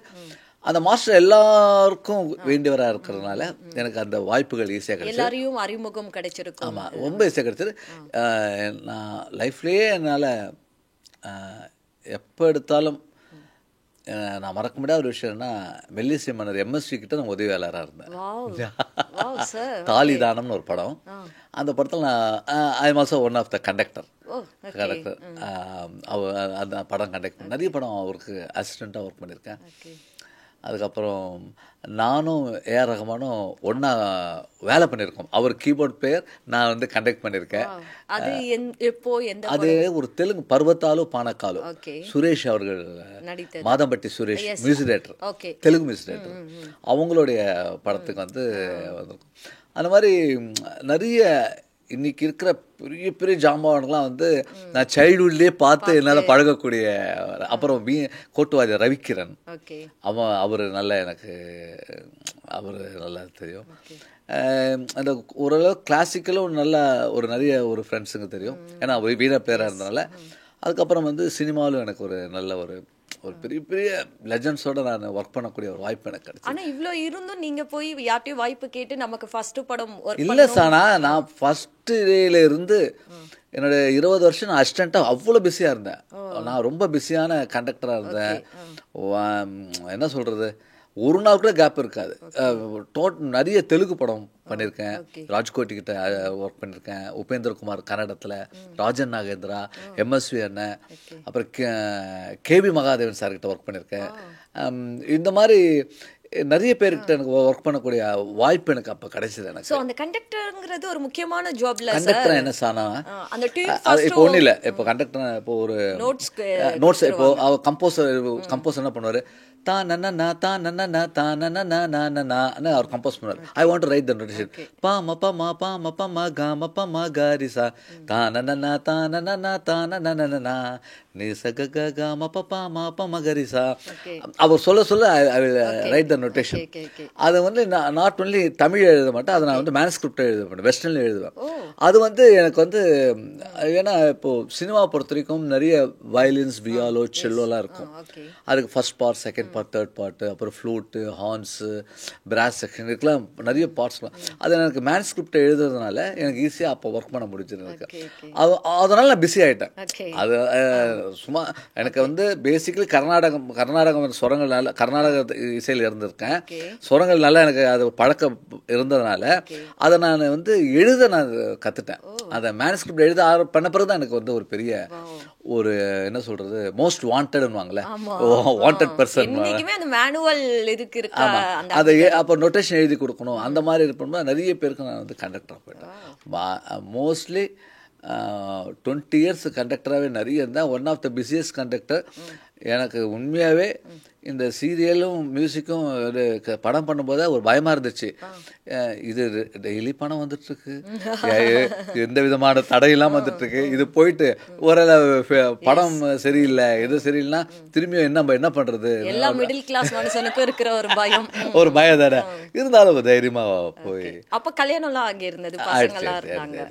அந்த மாஸ்டர் எல்லாருக்கும் வேண்டியவராக இருக்கிறதுனால எனக்கு அந்த வாய்ப்புகள் ஈஸியாக கிடைச்சது. எல்லாரையும் அறிமுகம் கிடைச்சிருக்கும். ஆமாம், ரொம்ப ஈஸியாக கிடைச்சது. நான் லைஃப்லேயே என்னால் எப்போ எடுத்தாலும் நான் மறக்க முடியாத ஒரு விஷயம்னா மெல்லிசை மன்னர் எம்எஸ்வி கிட்ட நான் உதவியாளராக இருந்தேன். தாலிதானம்னு ஒரு படம். அந்த படத்தில் நான் I am also one of the conductor. அந்த படம் கண்டக்ட் பண்ண நிறைய படம் அவருக்கு அசிஸ்டண்ட்டாக ஒர்க் பண்ணியிருக்கேன். அதுக்கப்புறம் நானும் ஏஆர் ரஹ்மானும் ஒன்றா வேலை பண்ணியிருக்கோம். அவர் கீபோர்ட் பிளேயர், நான் வந்து கண்டக்ட் பண்ணியிருக்கேன். அது ஒரு தெலுங்கு பர்வத்தாலு பானக்காலு, சுரேஷ் அவர்கள், Madhampatti Suresh music director, Telugu music director, அவங்களுடைய படத்துக்கு வந்து அந்த மாதிரி நிறைய இன்னைக்கு இருக்கிற பெரிய பெரிய ஜாம்பவான்கள்லாம் வந்து நான் சைல்டுஹுட்லேயே பார்த்து என்னால் பழகக்கூடிய. அப்புறம் கோட்டுவாதி ரவிக்கிரண், அவர் நல்ல எனக்கு அவர் நல்லா தெரியும். அந்த ஓரளவு கிளாசிக்கலும் நல்லா நிறைய ஃப்ரெண்ட்ஸுங்க தெரியும், ஏன்னா வீணா பிளேயராக இருந்தனால. அதுக்கப்புறம் வந்து சினிமாவிலும் எனக்கு ஒரு நல்ல ஒரு பெரிய பெரிய லெஜண்ட்ஸோட நான் ஒர்க் பண்ணக்கூடிய ஒரு வாய்ப்பு எனக்கு கிடைச்சு. ஆனால் இவ்வளோ இருந்தும் நீங்கள் போய் யார்ட்டையும் வாய்ப்பு கேட்டு நமக்கு ஃபஸ்ட்டு படம் இல்லை சானா, நான் ஃபஸ்ட்டு டேல இருந்து என்னோட 20 வருஷம் நான் அசிஸ்டண்ட்டாக அவ்வளோ பிஸியாக இருந்தேன். நான் ரொம்ப பிஸியான கண்டக்டராக இருந்தேன். என்ன சொல்கிறது, ஒரு நாள் கூட கேப் இருக்காது. நிறைய தெலுங்கு படம் பண்ணியிருக்கேன், ராஜ்கோட்டி கிட்ட ஒர்க் பண்ணியிருக்கேன், உபேந்திரகுமார் கன்னடத்தில், ராஜன் நாகேந்திரா, எம்எஸ்வி அண்ணன், அப்புறம் கேபி மகாதேவன் சார்கிட்ட ஒர்க் பண்ணியிருக்கேன். இந்த மாதிரி நிறைய பேர்கிட்ட எனக்கு ஒர்க் பண்ணக்கூடிய வாய்ப்பு எனக்கு அப்போ கிடைச்சது. எனக்கு ஸோ அந்த கண்டக்டருங்கிறது ஒரு முக்கியமான ஜாப்ல. கண்டக்டர் என்ன சானா, இப்போ ஒன்றும் இல்லை, இப்போ கண்டக்டர் இப்போ ஒரு நோட்ஸ் இப்போ அவர் கம்போசர் என்ன பண்ணுவார், அவர் கம்போஸ் பண்ணுவார். I want to right the notation, பா ம ப ம பா ம ப ம க ம ப ம க ரி சா தா ந ந ந தா ந ந ந தா ந ந ந ந நீ ச க க க ம ப ப ம ப ம க ரி சா. அவர் சொல்ல I will write the notation. அதை வந்து நாட் ஒன்லி தமிழ் எழுத மாட்டேன், அதை நான் வந்து மேனுஸ்கிரிப்ட் எழுத மாட்டேன், வெஸ்டர்னில் எழுதுவேன். அது வந்து எனக்கு வந்து ஏன்னா இப்போது சினிமா பொறுத்த வரைக்கும் நிறைய வயலின்ஸ், வியாலோ, செல்லோலாம் இருக்கும். அதுக்கு first part, second part, third part, அப்புறம் ஃப்ளூட்டு, ஹார்ன்ஸு, பிராஸ் செக்ஷன், இதுக்கெல்லாம் நிறைய பார்ட்ஸ்லாம். அது எனக்கு மேனுஸ்கிரிப்ட் எழுதுறதுனால எனக்கு ஈஸியாக அப்போ ஒர்க் பண்ண முடிஞ்சது எனக்கு. அதனால நான் பிஸி ஆகிட்டேன். அது சும்மா எனக்கு வந்து பேசிக்கலி கர்நாடகம் சுரங்கள் நல்ல கர்நாடக இசையில் இருந்திருக்கேன். சுரங்கள் நல்லா எனக்கு அது பழக்கம் இருந்ததுனால அதை நான் வந்து நான் கற்றுட்டேன். அதை மேனுஸ்கிரிப்ட் எழுத பண்ண பிறகு தான் எனக்கு வந்து ஒரு பெரிய ஒரு என்ன சொல்றது, மோஸ்ட் வாண்டட்னுவாங்களே, வாண்டட் பர்சன். அதை அப்போ நோட்டேஷன் எழுதி கொடுக்கணும், அந்த மாதிரி இருக்கும்போது நிறைய பேருக்கு நான் வந்து கண்டக்டராக போயிட்டேன். மோஸ்ட்லி 20 இயர்ஸ் கண்டக்டராகவே நிறைய இருந்தேன். One of the busiest conductor. எனக்கு உண்மையாகவே இந்த சீரியலும் மியூசிக்கும் படம் பண்ணும்போது ஒரு பயமாக இருந்துச்சு. இது டெய்லி பணம் வந்துட்டுருக்கு, எந்த விதமான தடையெல்லாம் வந்துட்டுருக்கு, இது போயிட்டு ஒரு படம் சரியில்லை, எது சரியில்லைன்னா திரும்பியும் என்ன பண்ணுறது, எல்லா மிடில் கிளாஸ் மனுஷனுக்கும் இருக்கிற ஒரு பயம். ஒரு பயம் தானே, இருந்தாலும் தைரியமாக போய். அப்போ கல்யாணம்லாம் ஆகியிருந்தது, பசங்களாம் இருந்தாங்க.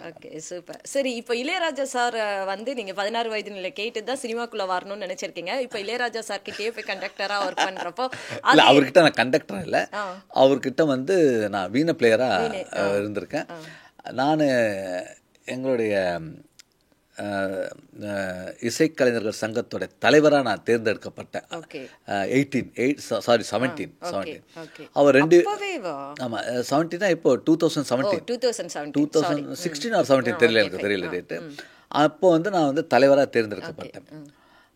Okay, super. சரி, இப்போ இளையராஜா சார் வந்து நீங்கள் 16 வயது நிலை கேட்டு தான் சினிமாக்குள்ளே வரணும்னு நினச்சிருக்கீங்க. இப்போ இளையராஜா சார் கிட்டே போய் கண்டக்டரா ஒர்க் பண்றப்போ, இல்ல அவர்கிட்ட நான் கண்டக்டர் இல்லை, அவர்கிட்ட வந்து நான் வீண பிளேயரா இருந்திருக்கேன். நான் எங்களுடைய இசைக்கலைஞர்கள் சங்கத்தோட தலைவராக நான் தேர்ந்தெடுக்கப்பட்டேன். 17 அவர் 2 ஆமாம் 17 இப்போ 2016 or 17 தெரியல, எனக்கு தெரியல டேட்டு. அப்போ வந்து நான் வந்து தலைவராக தேர்ந்தெடுக்கப்பட்டேன்.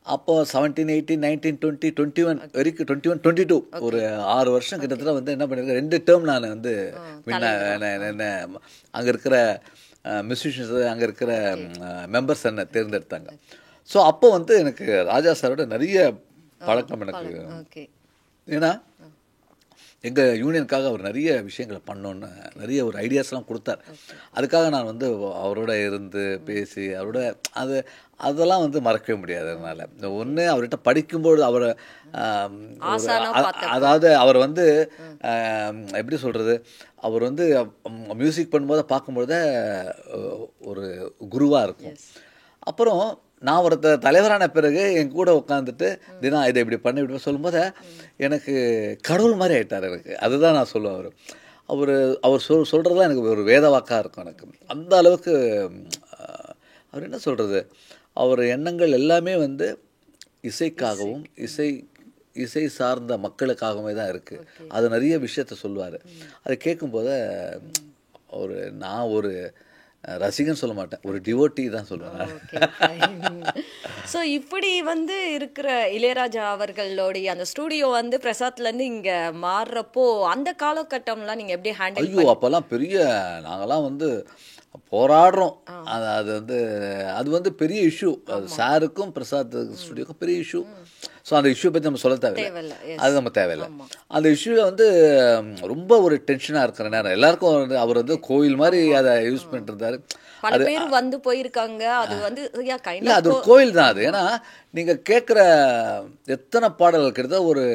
அப்போ 17, 18, 19, 20, 21 வரைக்கும் 21, 22 ஒரு 6 வருஷம் கிட்டத்தட்ட வந்து என்ன பண்ணியிருக்கேன். 2 டேர்ம் நான் வந்து அங்கே இருக்கிற மியூசிஷியன்ஸ், அங்கே இருக்கிற மெம்பர்ஸ் என்ன தேர்ந்தெடுத்தாங்க. ஸோ அப்போ வந்து எனக்கு ராஜா சாரோட நிறைய பழக்கம் எனக்கு. ஏன்னா எங்கள் யூனியனுக்காக அவர் நிறைய விஷயங்களை பண்ணோன்னு நிறைய ஒரு ஐடியாஸ்லாம் கொடுத்தார். அதுக்காக நான் வந்து அவரோட இருந்து பேசி அவரோட அதெல்லாம் வந்து மறக்கவே முடியாது. அதனால் இந்த ஒன்று அவர்கிட்ட படிக்கும்போது அவரை அதாவது அவர் வந்து எப்படி சொல்கிறது, அவர் வந்து மியூசிக் பண்ணும்போது பார்க்கும்போது ஒரு குருவாக இருக்கும். அப்புறம் நான் ஒரு தலைவரான பிறகு என் கூட உட்காந்துட்டு தினம் இதை இப்படி பண்ணி இப்படி சொல்லும்போது எனக்கு கடவுள் மாதிரி ஆகிட்டார் எனக்கு. அதுதான் நான் சொல்லுவேன். அவர் சொல்கிறதுலாம் எனக்கு ஒரு வேத வாக்காக இருக்கும் எனக்கு. அந்த அளவுக்கு அவர் என்ன சொல்கிறது, அவர் எண்ணங்கள் எல்லாமே வந்து இசைக்காகவும் இசை சார்ந்த மக்களுக்காகவே தான் இருக்குது. அது நிறைய விஷயத்த சொல்லுவார். அதை கேட்கும்போது நான் ஒரு ரசிகன் சொல்ல மாட்டேன், ஒரு டிவோட்டி தான் சொல்லுவேன். ஸோ இப்படி வந்து இருக்கிற இளையராஜா அவர்களுடைய அந்த ஸ்டூடியோ வந்து பிரசாத்லேருந்து இங்கே மாறுறப்போ அந்த காலகட்டம்லாம் நீங்கள் எப்படி ஹேண்டில்? ஐயோ, அப்போல்லாம் பெரிய நாங்கள்லாம் வந்து போராடுறோம். அது வந்து பெரிய இஷ்யூ. அது சாருக்கும் பிரசாத் ஸ்டுடியோக்கும் பெரிய இஷ்யூ. ஸோ அந்த இஷ்யூ பற்றி நம்ம சொல்ல தேவையில்லை, அது நம்ம தேவையில்லை. அந்த இஷ்யூவை வந்து ரொம்ப ஒரு டென்ஷனாக இருக்கிற நேரம் எல்லாருக்கும் வந்து அவர் வந்து கோயில் மாதிரி அதை யூஸ் பண்ணிட்டு இருந்தார். அது பேர் வந்து போயிருக்காங்க. அது வந்து இல்லை, அது ஒரு கோயில் தான் அது. ஏன்னா நீங்கள் கேட்குற எத்தனை பாடல்கள் கிட்டத்தட்ட ஒரு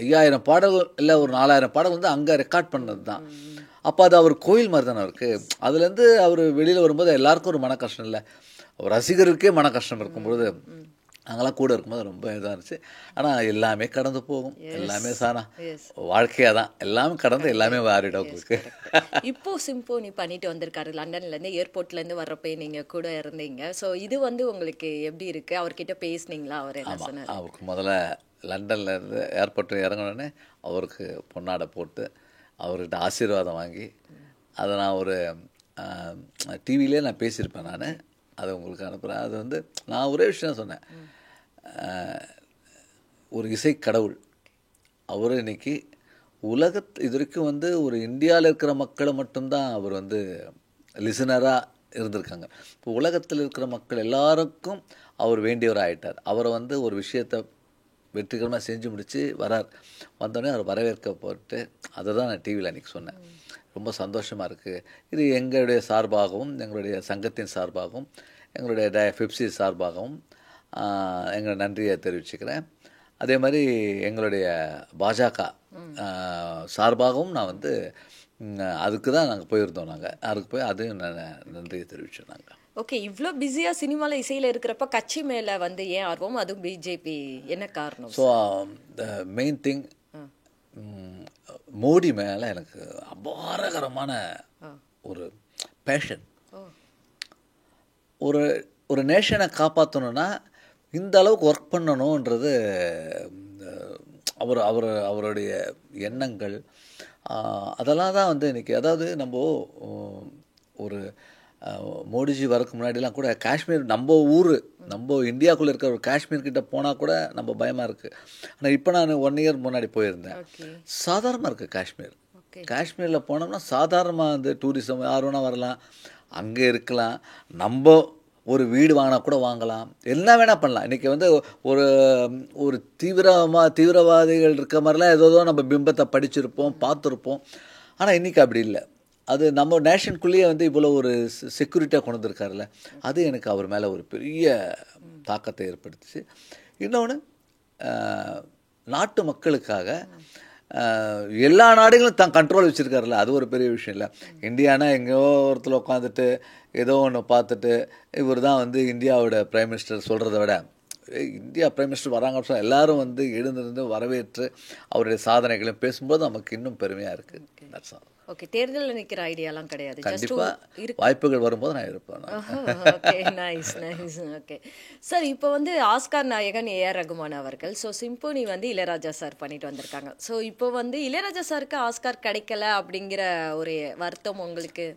5000 பாடல்கள் இல்லை ஒரு 4000 பாடல்கள் வந்து அங்கே ரெக்கார்ட் பண்ணது தான். அப்போ அது அவர் கோயில் மாதிரி தானே இருக்குது. அதுலேருந்து அவர் வெளியில் வரும்போது எல்லாருக்கும் ஒரு மன கஷ்டம் இல்லை, ஒரு ரசிகருக்கே மன கஷ்டம் இருக்கும்பொழுது நாங்களாம் கூட இருக்கும்போது ரொம்ப இதாக இருந்துச்சு. ஆனால் எல்லாமே கடந்து போகும், எல்லாமே சானா வாழ்க்கையாக தான், எல்லாமே கடந்து எல்லாமே மாறிடும் உங்களுக்கு. இப்போ சிம்போனி பண்ணிட்டு வந்திருக்காரு லண்டன்லேருந்து, ஏர்போர்ட்லேருந்து வர்றப்போ நீங்கள் கூட இருந்தீங்க. ஸோ இது வந்து உங்களுக்கு எப்படி இருக்குது? அவர்கிட்ட பேசுனீங்களா? அவர் என்ன சொன்னார்? அவருக்கு முதல்ல லண்டன்லேருந்து ஏர்போர்ட்டில் இறங்கினோடனே அவருக்கு பொன்னாடை போட்டு அவர்கிட்ட ஆசீர்வாதம் வாங்கி அதை நான் ஒரு டிவிலே நான் பேசியிருப்பேன். நான் அதை உங்களுக்கு அனுப்புகிறேன். அது வந்து நான் ஒரே விஷயம் சொன்னேன், ஒரு இசை கடவுள் அவர். இன்னைக்கு இது வரைக்கும் வந்து ஒரு இந்தியாவில் இருக்கிற மக்களை மட்டும்தான் அவர் வந்து லிசனராக இருந்திருக்காங்க. இப்போ உலகத்தில் இருக்கிற மக்கள் எல்லாருக்கும் அவர் வேண்டியவர் ஆகிட்டார். அவரை வந்து ஒரு விஷயத்தை வெற்றிகரமாக செஞ்சு முடித்து வந்தோடனே அவர் வரவேற்கப்பட்டு அதை தான் நான் டிவியில் அன்றைக்கி சொன்னேன். ரொம்ப சந்தோஷமாக இருக்குது. இது எங்களுடைய சார்பாகவும் எங்களுடைய சங்கத்தின் சார்பாகவும் எங்களுடைய ஃபிப்சி சார்பாகவும் எங்கள் நன்றியை தெரிவிச்சுக்கிறேன். அதே மாதிரி எங்களுடைய பாஜக சார்பாகவும் நான் வந்து அதுக்கு தான் நாங்கள் போயிருந்தோம். அதுக்கு போய் அதையும் நன்றியை தெரிவித்தோம் நாங்கள். ஓகே, இவ்வளோ பிஸியாக சினிமாவில் இசையில் இருக்கிறப்ப கட்சி மேலே வந்து ஏன் ஆர்வம், அதுவும் பிஜேபி, என்ன காரணம்? So the main thing, Modi மேலே எனக்கு அபாரகரமான ஒரு பேஷன். ஒரு நேஷனை காப்பாற்றணுன்னா இந்த அளவுக்கு ஒர்க் பண்ணணுன்றது அவருடைய எண்ணங்கள் அதெல்லாம் தான் வந்து இன்றைக்கி. அதாவது நம்ம ஒரு மோடிஜி வரக்கு முன்னாடிலாம் கூட காஷ்மீர் நம்ம ஊர், நம்ம இந்தியாவுக்குள்ளே இருக்கிற ஒரு காஷ்மீர்கிட்ட போனால் கூட நம்ம பயமாக இருக்குது. ஆனால் இப்போ நான் 1 இயர் முன்னாடி போயிருந்தேன், சாதாரணமாக இருக்குது காஷ்மீரில் போனோம்னா சாதாரணமாக வந்து டூரிசம் யார் வேணால் வரலாம், அங்கே இருக்கலாம், நம்ம ஒரு வீடு வாங்கினா கூட வாங்கலாம், என்ன வேணால் பண்ணலாம். இன்றைக்கி வந்து ஒரு தீவிரவாதிகள் இருக்க மாதிரிலாம் ஏதோ நம்ம பிம்பத்தை படிச்சிருப்போம், பார்த்துருப்போம். ஆனால் இன்றைக்கி அப்படி இல்லை. அது நம்ம நேஷனுக்குள்ளேயே வந்து இவ்வளோ ஒரு செக்யூரிட்டியாக கொண்டு வந்திருக்காருல்ல, அது எனக்கு அவர் மேலே ஒரு பெரிய தாக்கத்தை ஏற்படுத்துச்சு. இன்னொன்று, நாட்டு மக்களுக்காக எல்லா நாடுகளும் தான் கண்ட்ரோல் வச்சுருக்காருல்ல, அது ஒரு பெரிய விஷயம் இல்லை. இந்தியானா எங்கேயோ ஒருத்தர் உட்காந்துட்டு ஏதோ ஒன்று பார்த்துட்டு இவர் தான் வந்து இந்தியாவோட பிரைம் மினிஸ்டர் சொல்கிறத விட, இந்தியா பிரைம் மினிஸ்டர் வராங்க அப்படின்னு சொன்னால் எல்லோரும் வந்து எழுந்திருந்து வரவேற்று அவருடைய சாதனைகளையும் பேசும்போது நமக்கு இன்னும் பெருமையாக இருக்குது. That's all. ஓகே, தேர்தலில் நிற்கிற ஐடியாலாம் கிடையாது, கண்டிப்பாக வாய்ப்புகள் வரும்போது நான் இருப்பேன். Okay, nice nice. Okay sir, இப்போ வந்து ஆஸ்கார் நாயகன் ஏஆர் ரகுமான் அவர்கள், ஸோ சிம்போனி வந்து இளையராஜா சார் பண்ணிட்டு வந்திருக்காங்க. ஸோ இப்போ வந்து இளையராஜா சாருக்கு ஆஸ்கார் கிடைக்கல அப்படிங்கிற ஒரு வருத்தம் உங்களுக்கு?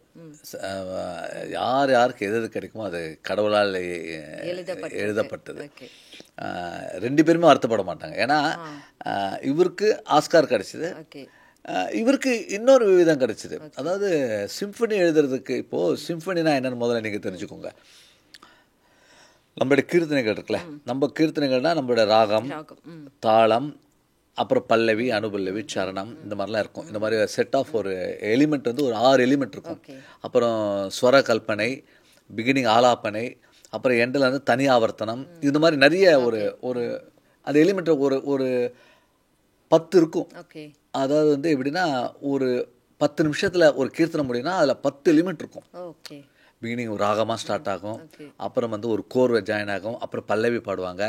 யாருக்கு எது கிடைக்குமோ அது கடவுளால் எழுதப்பட்டது. 2 பேருமே வருத்தப்பட மாட்டாங்க. ஏன்னா இவருக்கு ஆஸ்கார் கிடைச்சிது, இவருக்கு இன்னொரு விதம் கிடைச்சிது. அதாவது சிம்பனி எழுதுறதுக்கு, இப்போது சிம்பனினா என்னென்னு முதல்ல நீங்கள் தெரிஞ்சுக்கோங்க. நம்மளுடைய கீர்த்தனைகள் இருக்குல்ல, நம்ம கீர்த்தனைகள்னால் நம்மளோட ராகம், தாளம், அப்புறம் பல்லவி, அனுபல்லவி, சரணம் இந்த மாதிரிலாம் இருக்கும். இந்த மாதிரி செட் ஆஃப் ஒரு எலிமெண்ட் வந்து ஒரு 6 எலிமெண்ட் இருக்கும். ஓகே அப்புறம் ஸ்வர கல்பனை, பிகினிங் ஆலாபனை, அப்புறம் எண்டில் வந்து தனி ஆவர்த்தனம், இந்த மாதிரி நிறைய ஒரு ஒரு அந்த எலிமெண்ட் ஒரு ஒரு 10 இருக்கும். ஓகே அதாவது வந்து எப்படின்னா ஒரு 10 நிமிஷத்தில் ஒரு கீர்த்தனை முடியும்னா அதில் 10 எலிமெண்ட் இருக்கும். ஓகே பிகினிங் ஒரு ராகமாக ஸ்டார்ட் ஆகும், ஓகே அப்புறம் வந்து ஒரு கோர்வை ஜாயின் ஆகும், அப்புறம் பல்லவி பாடுவாங்க,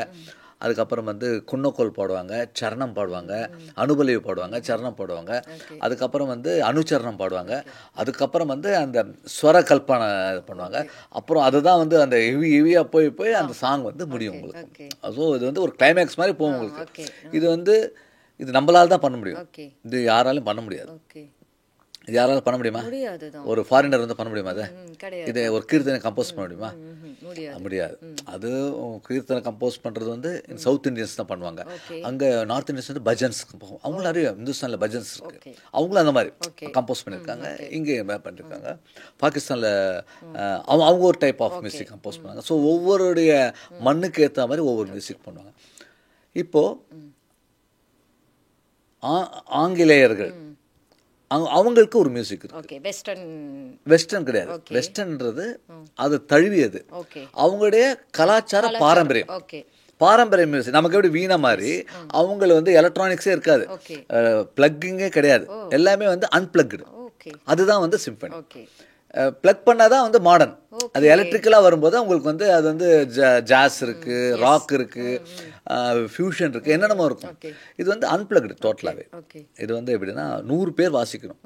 அதுக்கப்புறம் வந்து குன்னக்கோல் பாடுவாங்க, சரணம் பாடுவாங்க, அனுபல்லவி பாடுவாங்க, சரணம் பாடுவாங்க, ஓகே அதுக்கப்புறம் வந்து அனுச்சரணம் பாடுவாங்க, அதுக்கப்புறம் வந்து அந்த ஸ்வர கல்பனை இது பண்ணுவாங்க. அப்புறம் அதுதான் வந்து அந்த ஹெவியாக போய் போய் அந்த சாங் வந்து முடியும் உங்களுக்கு. ஓகே ஸோ இது வந்து ஒரு கிளைமேக்ஸ் மாதிரி போகும் உங்களுக்கு. ஓகே இது வந்து இது நம்மளால தான் பண்ண முடியும், ஓகே இது யாராலும் பண்ண முடியாது. ஓகே இது யாராலும் பண்ண முடியுமா? முடியாதுதான். ஒரு ஃபாரினர் வந்து பண்ண முடியுமா? அதை கிடையாது. இதை ஒரு கீர்த்தனை கம்போஸ் பண்ண முடியுமா? முடியாது. முடியாது. அது கீர்த்தனை கம்போஸ் பண்ணுறது வந்து சவுத் இந்தியன்ஸ் தான் பண்ணுவாங்க. ஓகே அங்கே நார்த் இந்தியன்ஸ் வந்து பஜன்ஸ், அவங்களும் நிறைய இந்துஸ்தானில் பஜன்ஸ் இருக்கு, ஓகே அவங்களும் அந்த மாதிரி ஓகே கம்போஸ் பண்ணியிருக்காங்க. இங்கே பண்ணியிருக்காங்க. பாகிஸ்தானில் அவங்க ஒரு டைப் ஆஃப் மியூசிக் கம்போஸ் பண்ணாங்க. ஸோ ஒவ்வொருடைய மண்ணுக்கு ஏற்ற மாதிரி ஒவ்வொரு மியூசிக் பண்ணுவாங்க. இப்போது ஆங்கிலேயர்கள் அவங்களுக்கு ஒரு மியூசிக் இருக்கு. ஓகே வெஸ்டர்ன் வெஸ்டர்ன் கிடையாது, ஓகே வெஸ்டர்ன்றது அது தழுவியது, ஓகே அவங்களுடைய கலாச்சார பாரம்பரியம். ஓகே பாரம்பரிய மியூசிக் நமக்கு எப்படி வீணை மாதிரி அவங்கள வந்து எலக்ட்ரானிக்ஸே இருக்காது, ஓகே பிளக்கிங்கே கிடையாது, எல்லாமே வந்து அன்பிளக்டு. ஓகே அதுதான் வந்து சிம்பனி. ஓகே பிளக் பண்ணாதான் வந்து மாடர்ன். ஓகே அது எலக்ட்ரிக்கலாக வரும்போது உங்களுக்கு வந்து அது வந்து ஜாஸ் இருக்கு, ராக் இருக்கு, ஃபியூஷன் இருக்கு, என்னென்னமோ இருக்கும். ஓகே இது வந்து அன்பிளக்டு டோட்டலாகவே. ஓகே இது வந்து எப்படின்னா 100 பேர் வாசிக்கணும்.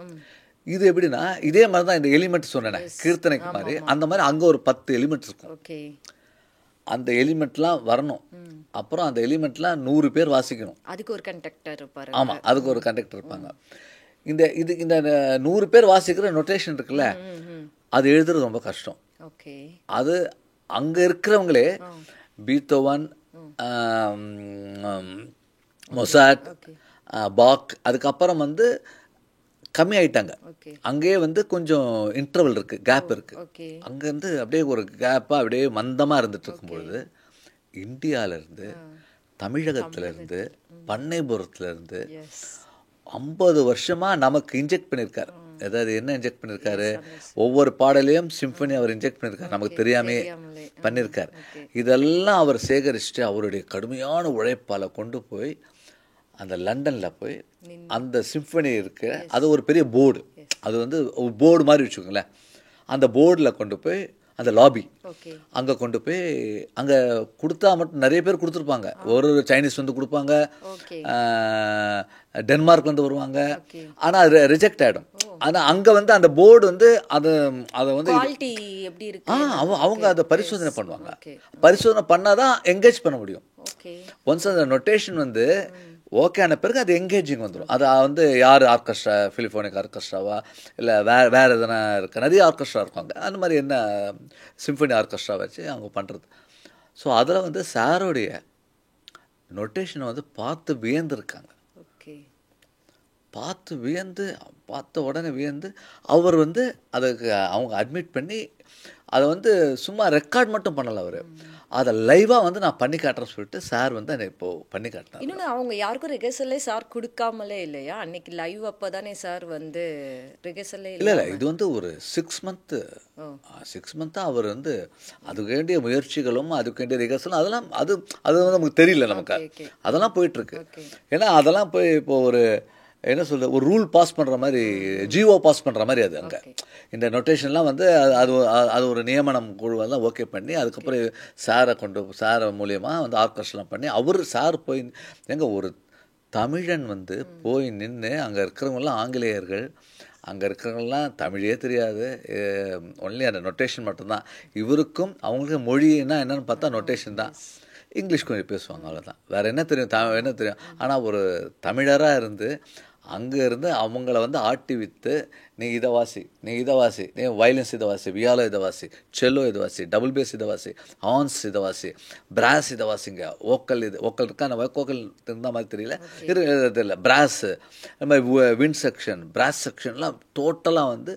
இது எப்படின்னா இதே மாதிரி தான் இந்த எலிமெண்ட் சொன்னேன் கீர்த்தனைக்கு மாதிரி, அந்த மாதிரி அங்கே ஒரு 10 எலிமெண்ட்ஸ் இருக்கும். ஓகே அந்த எலிமெண்ட்லாம் வரணும். அப்புறம் அந்த எலிமெண்ட்லாம் 100 பேர் வாசிக்கணும். அதுக்கு ஒரு கண்டக்டர் இருப்பாரு. ஆமாம், அதுக்கு ஒரு கண்டக்டர் இருப்பாங்க. இந்த 100 பேர் வாசிக்கிற நொட்டேஷன் இருக்குல்ல, அது எழுதுறது ரொம்ப கஷ்டம். ஓகே அது அங்கே இருக்கிறவங்களே பீத்தோவன், மொசாட், ஓகே பாக், அதுக்கப்புறம் வந்து கம்மி ஆயிட்டாங்க. ஓகே அங்கேயே வந்து கொஞ்சம் இன்டர்வல் இருக்குது, கேப் இருக்குது. ஓகே அங்கேருந்து அப்படியே ஒரு கேப்பாக அப்படியே மந்தமாக இருந்துட்டு இருக்கும்பொழுது இந்தியாவிலேருந்து, தமிழகத்திலேருந்து, பண்ணைபுரத்துலேருந்து எஸ் 50 வருஷமாக நமக்கு இன்ஜெக்ட் பண்ணியிருக்காரு. ஏதாவது என்ன இன்ஜெக்ட் பண்ணியிருக்காரு? ஒவ்வொரு பாடலையும் சிம்பனி அவர் இன்ஜெக்ட் பண்ணியிருக்காரு, நமக்கு தெரியாமே பண்ணியிருக்காரு. இதெல்லாம் அவர் சேகரிச்சுட்டு அவருடைய கடுமையான உழைப்பால் கொண்டு போய் அந்த லண்டனில் போய் அந்த சிம்பனி இருக்கு, அது ஒரு பெரிய போர்டு, அது வந்து ஒரு போர்டு மாதிரி வச்சுக்கோங்களேன், அந்த போர்டில் கொண்டு போய் அந்த லாபி ஓகே அங்கே கொண்டு போய் அங்கே கொடுத்தா மட்டும் நிறைய பேர் கொடுத்துருப்பாங்க. ஒரு சைனீஸ் வந்து கொடுப்பாங்க, ஓகே டென்மார்க்லேருந்து வருவாங்க, ஓகே ஆனால் அது ரிஜெக்ட் ஆகிடும். ஆனால் அங்கே வந்து அந்த போர்டு வந்து அதை வந்து குவாலிட்டி எப்படி இருக்கு? அவங்க அதை பரிசோதனை பண்ணுவாங்க. ஓகே பரிசோதனை பண்ணாதான் என்கேஜ் பண்ண முடியும். ஓகே ஒன்ஸ் அந்த நொட்டேஷன் வந்து ஓகே ஆன பிறகு அது என்கேஜிங் வந்துடும். அது வந்து யார் ஆர்கெஸ்ட்ரா, ஃபிலிஃபோனிக் ஆர்கெஸ்ட்ராவா இல்லை வேறு எதனா இருக்குது, நிறைய ஆர்கெஸ்ட்ரா இருக்காங்க, அந்த மாதிரி என்ன சிம்பனி ஆர்கெஸ்ட்ரா வச்சு அவங்க பண்ணுறது. ஸோ அதில் வந்து சாரோடைய நொட்டேஷனை வந்து பார்த்து வியந்துருக்காங்க. ஓகே பார்த்த உடனே வியந்து அவர் வந்து அதுக்கு அவங்க அட்மிட் பண்ணி அதை வந்து சும்மா ரெக்கார்ட் மட்டும் பண்ணலை, அவர் அதை லைவாக வந்து நான் பண்ணி காட்டுறேன்னு சொல்லிட்டு சார் வந்து அதை இப்போது பண்ணி காட்டினார். இன்னொன்று அவங்க யாருக்கும் ரிகர்சலே சார் கொடுக்காமலே இல்லையா? அன்னைக்கு லைவ் அப்போ தானே சார் வந்து ரிகர்சலே இல்லை இது வந்து ஒரு 6 மந்த்தாக அவர் வந்து அதுக்கு வேண்டிய முயற்சிகளும் அதுக்கு வேண்டிய ரிகர்சலும் அதெல்லாம் அது வந்து நமக்கு தெரியல, நமக்கு ஓகே அதெல்லாம் போயிட்டுருக்கு. ஓகே ஏன்னா அதெல்லாம் போய் இப்போ ஒரு என்ன சொல்கிறது, ஒரு ரூல் பாஸ் பண்ணுற மாதிரி, ஜிஓ பாஸ் பண்ணுற மாதிரி அது அங்கே இந்த நொட்டேஷன்லாம் வந்து அது ஒரு நியமனம் குழுவெல்லாம் ஓகே பண்ணி அதுக்கப்புறம் சாரை மூலியமாக வந்து ஆர்கெஸ்ட்ராலாம் பண்ணி சார் போய் ஒரு தமிழன் வந்து போய் நின்று அங்கே இருக்கிறவங்களாம் ஆங்கிலேயர்கள், அங்கே இருக்கிறவங்களாம் தமிழே தெரியாது, ஒன்லி அந்த நொட்டேஷன் மட்டும்தான். இவருக்கும் அவங்களுக்கு மொழின்னா என்னென்னு பார்த்தா நொட்டேஷன் தான். இங்கிலீஷ் கொஞ்சம் பேசுவாங்க, அவ்வளோதான். வேறு என்ன தெரியும், என்ன தெரியும். ஆனால் ஒரு தமிழராக இருந்து அங்கே இருந்து அவங்கள வந்து ஆட்டி விற்று நீ இதை வாசி, நீ வயலன்ஸ் இதை வாசி, வியாலோ இதை வாசி, செல்லோ இதை வாசி, டபுள் பேஸ் இதை வாசி, ஹார்ன்ஸ் இதை வாசி, பிராஸ் இதை வாசிங்க, ஓக்கல் இருக்கா, அந்த ஓக்கல் இருந்த மாதிரி தெரியல, தெரியல, பிராஸு, இந்த மாதிரி விண்ட் செக்ஷன், பிராஸ் செக்ஷன்லாம் டோட்டலாக வந்து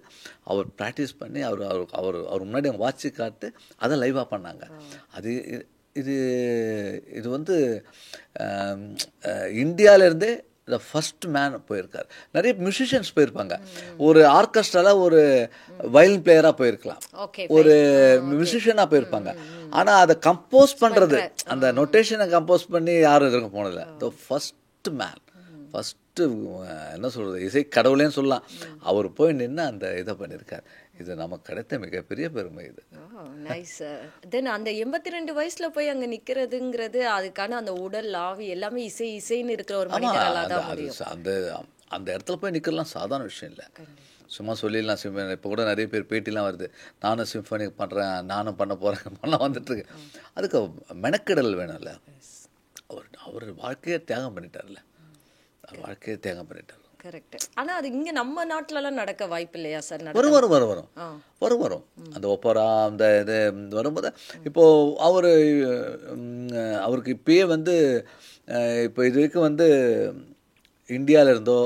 அவர் ப்ராக்டிஸ் பண்ணி அவர் முன்னாடி அவங்க வாட்சி காட்டு அதை லைவாக பண்ணாங்க. இது வந்து இந்தியாவிலேருந்தே த ஃபர்ஸ்ட் மேன் போயிருக்கார். நிறைய மியூசிஷியன்ஸ் போயிருப்பாங்க. ஒரு ஆர்கெஸ்ட்ராவில் ஒரு வயலின் பிளேயராக போயிருக்கலாம், ஓகே ஒரு மியூசிஷியனாக போயிருப்பாங்க. ஆனால் அதை கம்போஸ் பண்ணுறது, அந்த நொட்டேஷனை கம்போஸ் பண்ணி யாரும் எதிர்க்க போனதில்லை. த ஃபஸ்ட் மேன், ஃபஸ்ட்டு என்ன சொல்கிறது, இசை கடவுளேன்னு சொல்லலாம். அவர் போய் நின்று அந்த இதை பண்ணியிருக்கார். இது நமக்கு கிடைத்த மிகப்பெரிய பெருமை இது. நைஸ். தென் அந்த 82 வயசுல போய் அங்க நிக்கிறதுங்கிறது, அதுக்கான அந்த உடல் ஆவி எல்லாமே இசை இசைன்னு இருக்கிற ஒரு மனிதரால தான் முடியும். அந்த அந்த இடத்துல போய் நிற்கலாம் சாதாரண விஷயம் இல்லை. சும்மா சொல்லிடலாம் சிம்பனி. இப்போ கூட நிறைய பேர் பேட்டிலாம் வருது, நானும் சிம்பனி பண்ணுறேன், நானும் பண்ண போகிறேன், பண்ணலாம் வந்துட்டுருக்கேன். அதுக்கு மெனக்கெடல் வேணும்ல. அவர் வாழ்க்கையை தியாகம் பண்ணிட்டார்ல, வாழ்க்கையை தியாகம் பண்ணிட்டார். கரெக்ட். ஆனா அது இங்க நம்ம நாட்டுலலாம் நடக்க வாய்ப்பு இல்லையா சார்? வரும் வரும் வரும் வரும் வரும் வரும் அந்த ஒப்பரா அந்த இது வரும்போது, இப்போது அவருக்கு இப்பயே வந்து இப்போ இது வரைக்கும் வந்து இந்தியாவில் இருந்தோ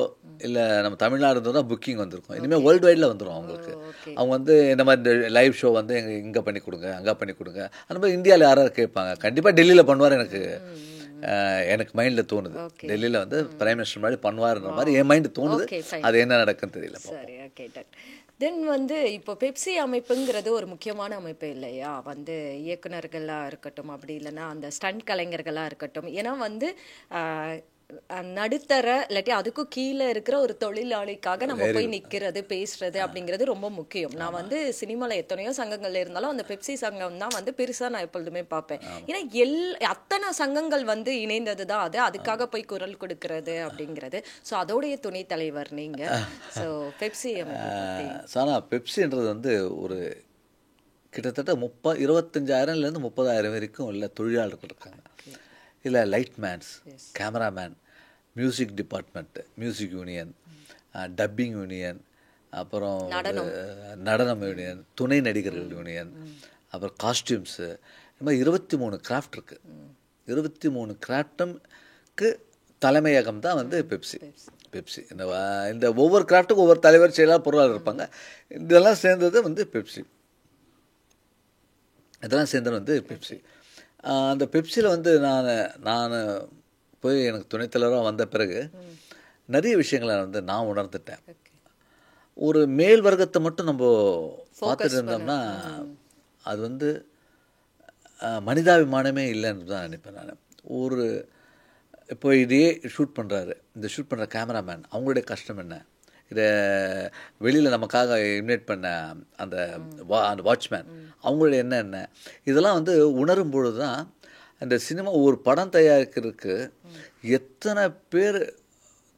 இல்லை நம்ம தமிழ்நாடு இருந்தோ தான் புக்கிங் வந்திருக்கும். இனிமேல் வேர்ல்டு வைடில் வந்துடும் அவங்களுக்கு. அவங்க வந்து இந்த மாதிரி இந்த லைவ் ஷோ வந்து இங்கே பண்ணி கொடுங்க, அங்கே பண்ணி கொடுங்க, அந்த மாதிரி இந்தியாவில் யாராவது கேட்பாங்க. கண்டிப்பாக டெல்லியில் பண்ணுவார். எனக்கு மைண்டில் தோணுது, டெல்லியில் வந்து பிரைம் மினிஸ்டர் மாதிரி பண்ணுவார்ன்ற மாதிரி என் மைண்டு தோணுது. அது என்ன நடக்குன்னு தெரியல. சரி, ஓகே. தென் வந்து இப்போ பெப்சி அமைப்புங்கிறது ஒரு முக்கியமான அமைப்பு இல்லையா? வந்து இயக்குனர்களாக இருக்கட்டும், அப்படி இல்லைன்னா அந்த ஸ்டண்ட் கலைஞர்களாக இருக்கட்டும், ஏன்னா வந்து நடுத்தர இல்லாட்டி அதுக்கும் கீழே இருக்கிற ஒரு தொழிலாளிக்காக நம்ம போய் நிற்கிறது, பேசுறது அப்படிங்கிறது ரொம்ப முக்கியம். நான் வந்து சினிமாவில் எத்தனையோ சங்கங்கள் இருந்தாலும் அந்த பெப்சி சங்கம் தான் வந்து பெருசாக நான் எப்பொழுதுமே பார்ப்பேன். ஏன்னா அத்தனை சங்கங்கள் வந்து இணைந்தது தான் அது, அதுக்காக போய் குரல் கொடுக்கறது அப்படிங்கிறது. ஸோ அதோடைய துணை தலைவர் நீங்கள். ஸோ பெப்சி சானா, பெப்சின்றது வந்து ஒரு கிட்டத்தட்ட 25,000லேருந்து 30,000 வரைக்கும் உள்ள தொழிலாளர்கள் இருக்காங்க. இல்லை lightmen, cameraman, music department, music union, dubbing union, அப்புறம் நடனம் யூனியன், துணை நடிகர்கள் யூனியன், அப்புறம் காஸ்டியூம்ஸு, இந்த மாதிரி 23 கிராஃப்ட் இருக்குது. 23 கிராஃப்ட்டுக்கு தலைமையகம் தான் வந்து பெப்சி. இந்த ஒவ்வொரு கிராஃப்ட்டுக்கும் ஒவ்வொரு தலைவர் செயலாளர் பொருளாளர் இருப்பாங்க. இதெல்லாம் சேர்ந்தது வந்து பெப்சி. இதெல்லாம் சேர்ந்தது வந்து பெப்சி. அந்த பெப்சியில் வந்து நான் போய் எனக்கு துணைத்தலைவராக வந்த பிறகு நிறைய விஷயங்களை வந்து நான் உணர்ந்துட்டேன். ஒரு மேல் வர்க்கத்தை மட்டும் நம்ம பார்த்துட்டு இருந்தோம்னா அது வந்து மனிதாபிமானமே இல்லைன்னு தான் நினைப்பேன் நான். இப்போ இதையே ஷூட் பண்ணுறாரு, இந்த ஷூட் பண்ணுற கேமராமேன், அவங்களுடைய கஷ்டம் என்ன, இதை வெளியில் நமக்காக இன்வைட் பண்ண அந்த வாட்ச்மேன், அவங்களுடைய என்ன இதெல்லாம் வந்து உணரும் பொழுது தான் அந்த சினிமா ஒரு படம் தயாரிக்கிறதுக்கு எத்தனை பேர்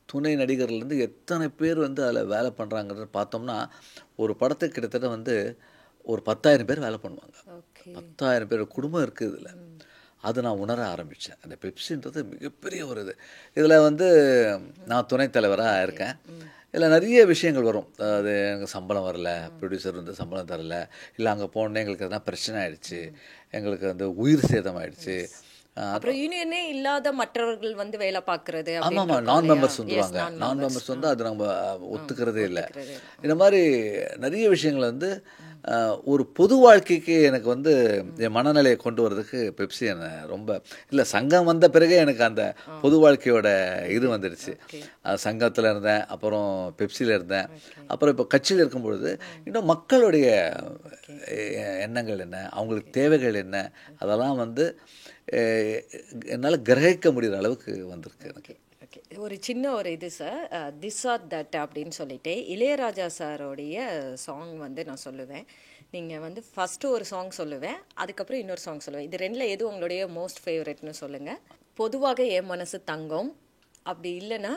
துணை நடிகர்லேருந்து எத்தனை பேர் வந்து அதில் வேலை பண்ணுறாங்கிறத பார்த்தோம்னா, ஒரு படத்துக்கு கிட்டத்தட்ட வந்து ஒரு 10,000 பேர் வேலை பண்ணுவாங்க. 10,000 பேர் குடும்பம் இருக்குது இதில். அது நான் உணர ஆரம்பித்தேன். அந்த பெப்சின்றது மிகப்பெரிய ஒரு இதில் வந்து நான் துணைத் தலைவராக இருக்கேன். இதில் நிறைய விஷயங்கள் வரும். அது எனக்கு சம்பளம் வரல, ப்ரொடியூசர் வந்து சம்பளம் தரல, இல்லை அங்கே போனோன்னே எங்களுக்கு எதனா பிரச்சனை ஆகிடுச்சு, எங்களுக்கு வந்து உயிர் சேதம் ஆகிடுச்சு. அப்புறம் யூனியனே இல்லாத மற்றவர்கள் வந்து வேலை பார்க்குறது. ஆமாம், நான் மெம்பர்ஸ் வந்துடுவாங்க. நான் மெம்பர்ஸ் வந்து அது நம்ம ஒத்துக்கிறதே இல்லை. இந்த மாதிரி நிறைய விஷயங்கள் வந்து ஒரு பொது வாழ்க்கைக்கு எனக்கு வந்து என் மனநிலையை கொண்டு வரதுக்கு பெப்சி என்னை ரொம்ப இல்லை, சங்கம் வந்த பிறகு எனக்கு அந்த பொது வாழ்க்கையோட இது வந்துடுச்சு. சங்கத்தில் இருந்தேன், அப்புறம் பெப்சியில் இருந்தேன், அப்புறம் இப்போ கட்சியில் இருக்கும்பொழுது இன்னும் மக்களுடைய எண்ணங்கள் என்ன, அவங்களுக்கு தேவைகள் என்ன, அதெல்லாம் வந்து என்னால் கிரகிக்க முடிகிற அளவுக்கு வந்திருக்கு எனக்கு. ஒரு சின்ன ஒரு இது சார், திஸ் ஆர் தட் அப்படின்னு சொல்லிட்டு இளையராஜா சாரோடைய சாங் வந்து நான் சொல்லுவேன். நீங்கள் வந்து ஃபஸ்ட்டு ஒரு சாங் சொல்லுவேன், அதுக்கப்புறம் இன்னொரு சாங் சொல்லுவேன். இது ரெண்டில் எது உங்களுடைய மோஸ்ட் ஃபேவரட்னு சொல்லுங்கள். பொதுவாக என் மனசு தங்கம், அப்படி இல்லைன்னா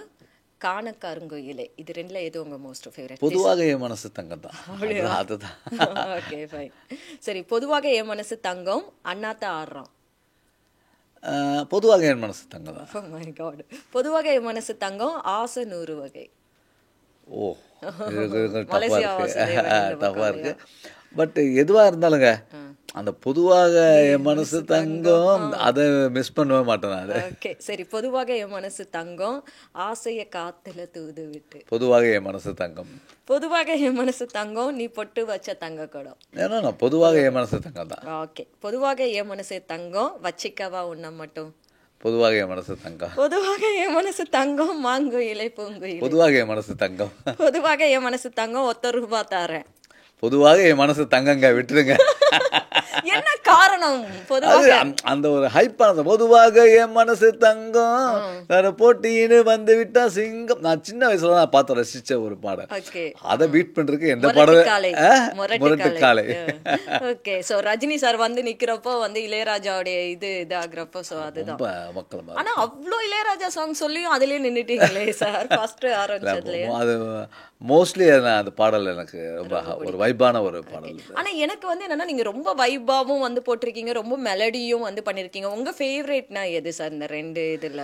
காண கருங்குயிலே, இது ரெண்டில் எது உங்கள் மோஸ்ட் ஃபேவரட்? பொதுவாக என் மனசு தங்கம் தான். அதுதான். Okay fine. சரி, பொதுவாக என் மனசு தங்கம், அண்ணாத்த ஆடுறான். பொதுவாக என் மனசு தங்கம் தான். Oh my God. பொதுவாக என் மனசு தங்கம், ஆசை 100 வகை. ஓ, டஃபாக இருக்கு. பட் எதுவாக இருந்தாலுங்க, அந்த பொதுவாக என் மனசு தங்கம் அதை மிஸ் பண்ணவே மாட்டேன் நான். ஓகே சரி, பொதுவாக என் மனசு தங்கம், ஆசையை காத்துல தூது விட்டு. பொதுவாக என் மனசு தங்கம். பொதுவாக என் மனசு தங்கம், நீ பொட்டு வச்ச தங்க குடம். ஏன்னா நான் பொதுவாக என் மனசு தங்கம் தான். ஓகே, பொதுவாக என் மனசு தங்கம், வச்சிக்கவா உன்ன மட்டும். பொதுவாக என் மனசு தங்கம். பொதுவாக என் மனசு தங்கம் மாங்குயிலை பூங்குயிலை. பொதுவாக என் மனசு தங்கம். பொதுவாக என் மனசு தங்கம் ₹1 தாரேன். பொதுவாக என் மனசு தங்கங்க, விட்டுருங்க. என்ன காரணம்? அது பொதுவாக அந்த ஒரு ஹைப்பான பொதுவாக என் மனசு தங்கம் வேற போட்டின்னு வந்து விட்டா சிங்கம். நான் சின்ன வயசுல நான் பார்த்து ரசிச்ச ஒரு பாடல். ஓகே. அதை பீட் பண்றதுக்கு எந்த பாடல்? முரட்டு காலை. ஓகே. சோ ரஜினி சார் வந்து நிக்கிறப்போ வந்து இளையராஜாவுடைய இது ஆகுறப்போ சோ அதுதான் ரொம்ப மக்கள். ஆனா அவ்வளோ இளையராஜா சாங் சொல்லியும் அதுலயே நின்னுட்டீங்களே சார் ஃபர்ஸ்ட் ஆரம்பிச்சதுலயே. அது மோஸ்ட்லி அந்த பாடல் எனக்கு ரொம்ப ஒரு வைபான ஒரு பாடல். ஆனா எனக்கு வந்து என்னன்னா நீங்க ரொம்ப வைபாவும் வந்து போட்டிருக்கீங்க, ரொம்ப மெலடியும் வந்து பண்ணிருக்கீங்க. உங்க ஃபேவரட்னா எது சார் இந்த 2 இதுல?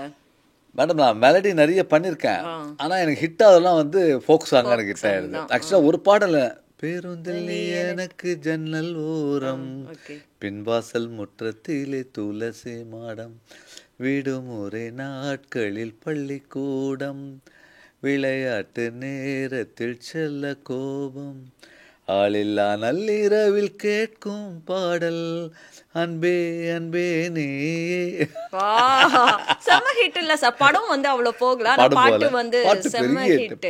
மேடம் நான் மெலடி நிறைய பண்ணியிருக்கேன். ஆனால் எனக்கு ஹிட் ஆகலாம் வந்து ஃபோக் சாங் எனக்கு ஹிட் ஆயிடுது. ஆக்சுவலாக ஒரு பாடல் பேருந்தில் எனக்கு ஜன்னல் ஓரம் பின்வாசல் முற்றத்திலே துளசி மாடம் விடுமுறை நாட்களில் பள்ளிக்கூடம் விளையாட்டு நேரத்தில் செல்ல கோபம் ஆளில்லா நள்ளிரவில் கேட்கும் பாடல் அன்பே அன்பே நீ. செம்ம ஹிட் இல்ல சார். படம் வந்து அவ்வளவு போகல, ஆனா பாட்டு வந்து செம்ம ஹிட்.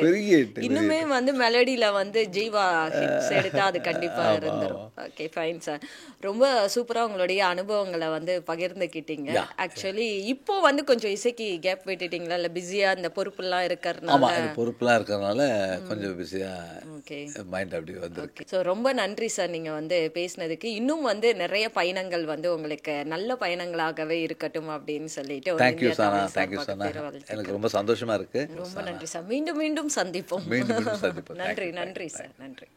இன்னுமே வந்து மெலடியில வந்து ஜீவா ஹிட்ஸ் எடுத்தா அது கண்டிப்பா இருந்துரும். Okay fine sir. ரொம்ப சூப்பரா உங்களுடைய அனுபவங்களை வந்து பகிர்ந்துக்கிட்டீங்க. ஆக்சுவலி இப்போ வந்து கொஞ்சம் இசைக்கு கேப் விட்டுட்டீங்களா, இல்ல பிஸியா இந்த பொறுப்புலாம் இருக்கிறதுனால? பொறுப்புலாம் இருக்கிறதுனால கொஞ்சம் பிஸியா மைண்ட் அப்படி வந்து. ஸோ ரொம்ப நன்றி சார் நீங்க வந்து பேசினதுக்கு. இன்னும் வந்து நிறைய பயணங்கள் வந்து உங்களுக்கு நல்ல பயணங்களாகவே இருக்கட்டும் அப்படின்னு சொல்லிட்டு. Thank you sir. Thank you sir. எனக்கு ரொம்ப சந்தோஷமா இருக்கு. ரொம்ப நன்றி சார். மீண்டும் மீண்டும் சந்திப்போம். மீண்டும் சந்திப்போம். நன்றி நன்றி சார். நன்றி.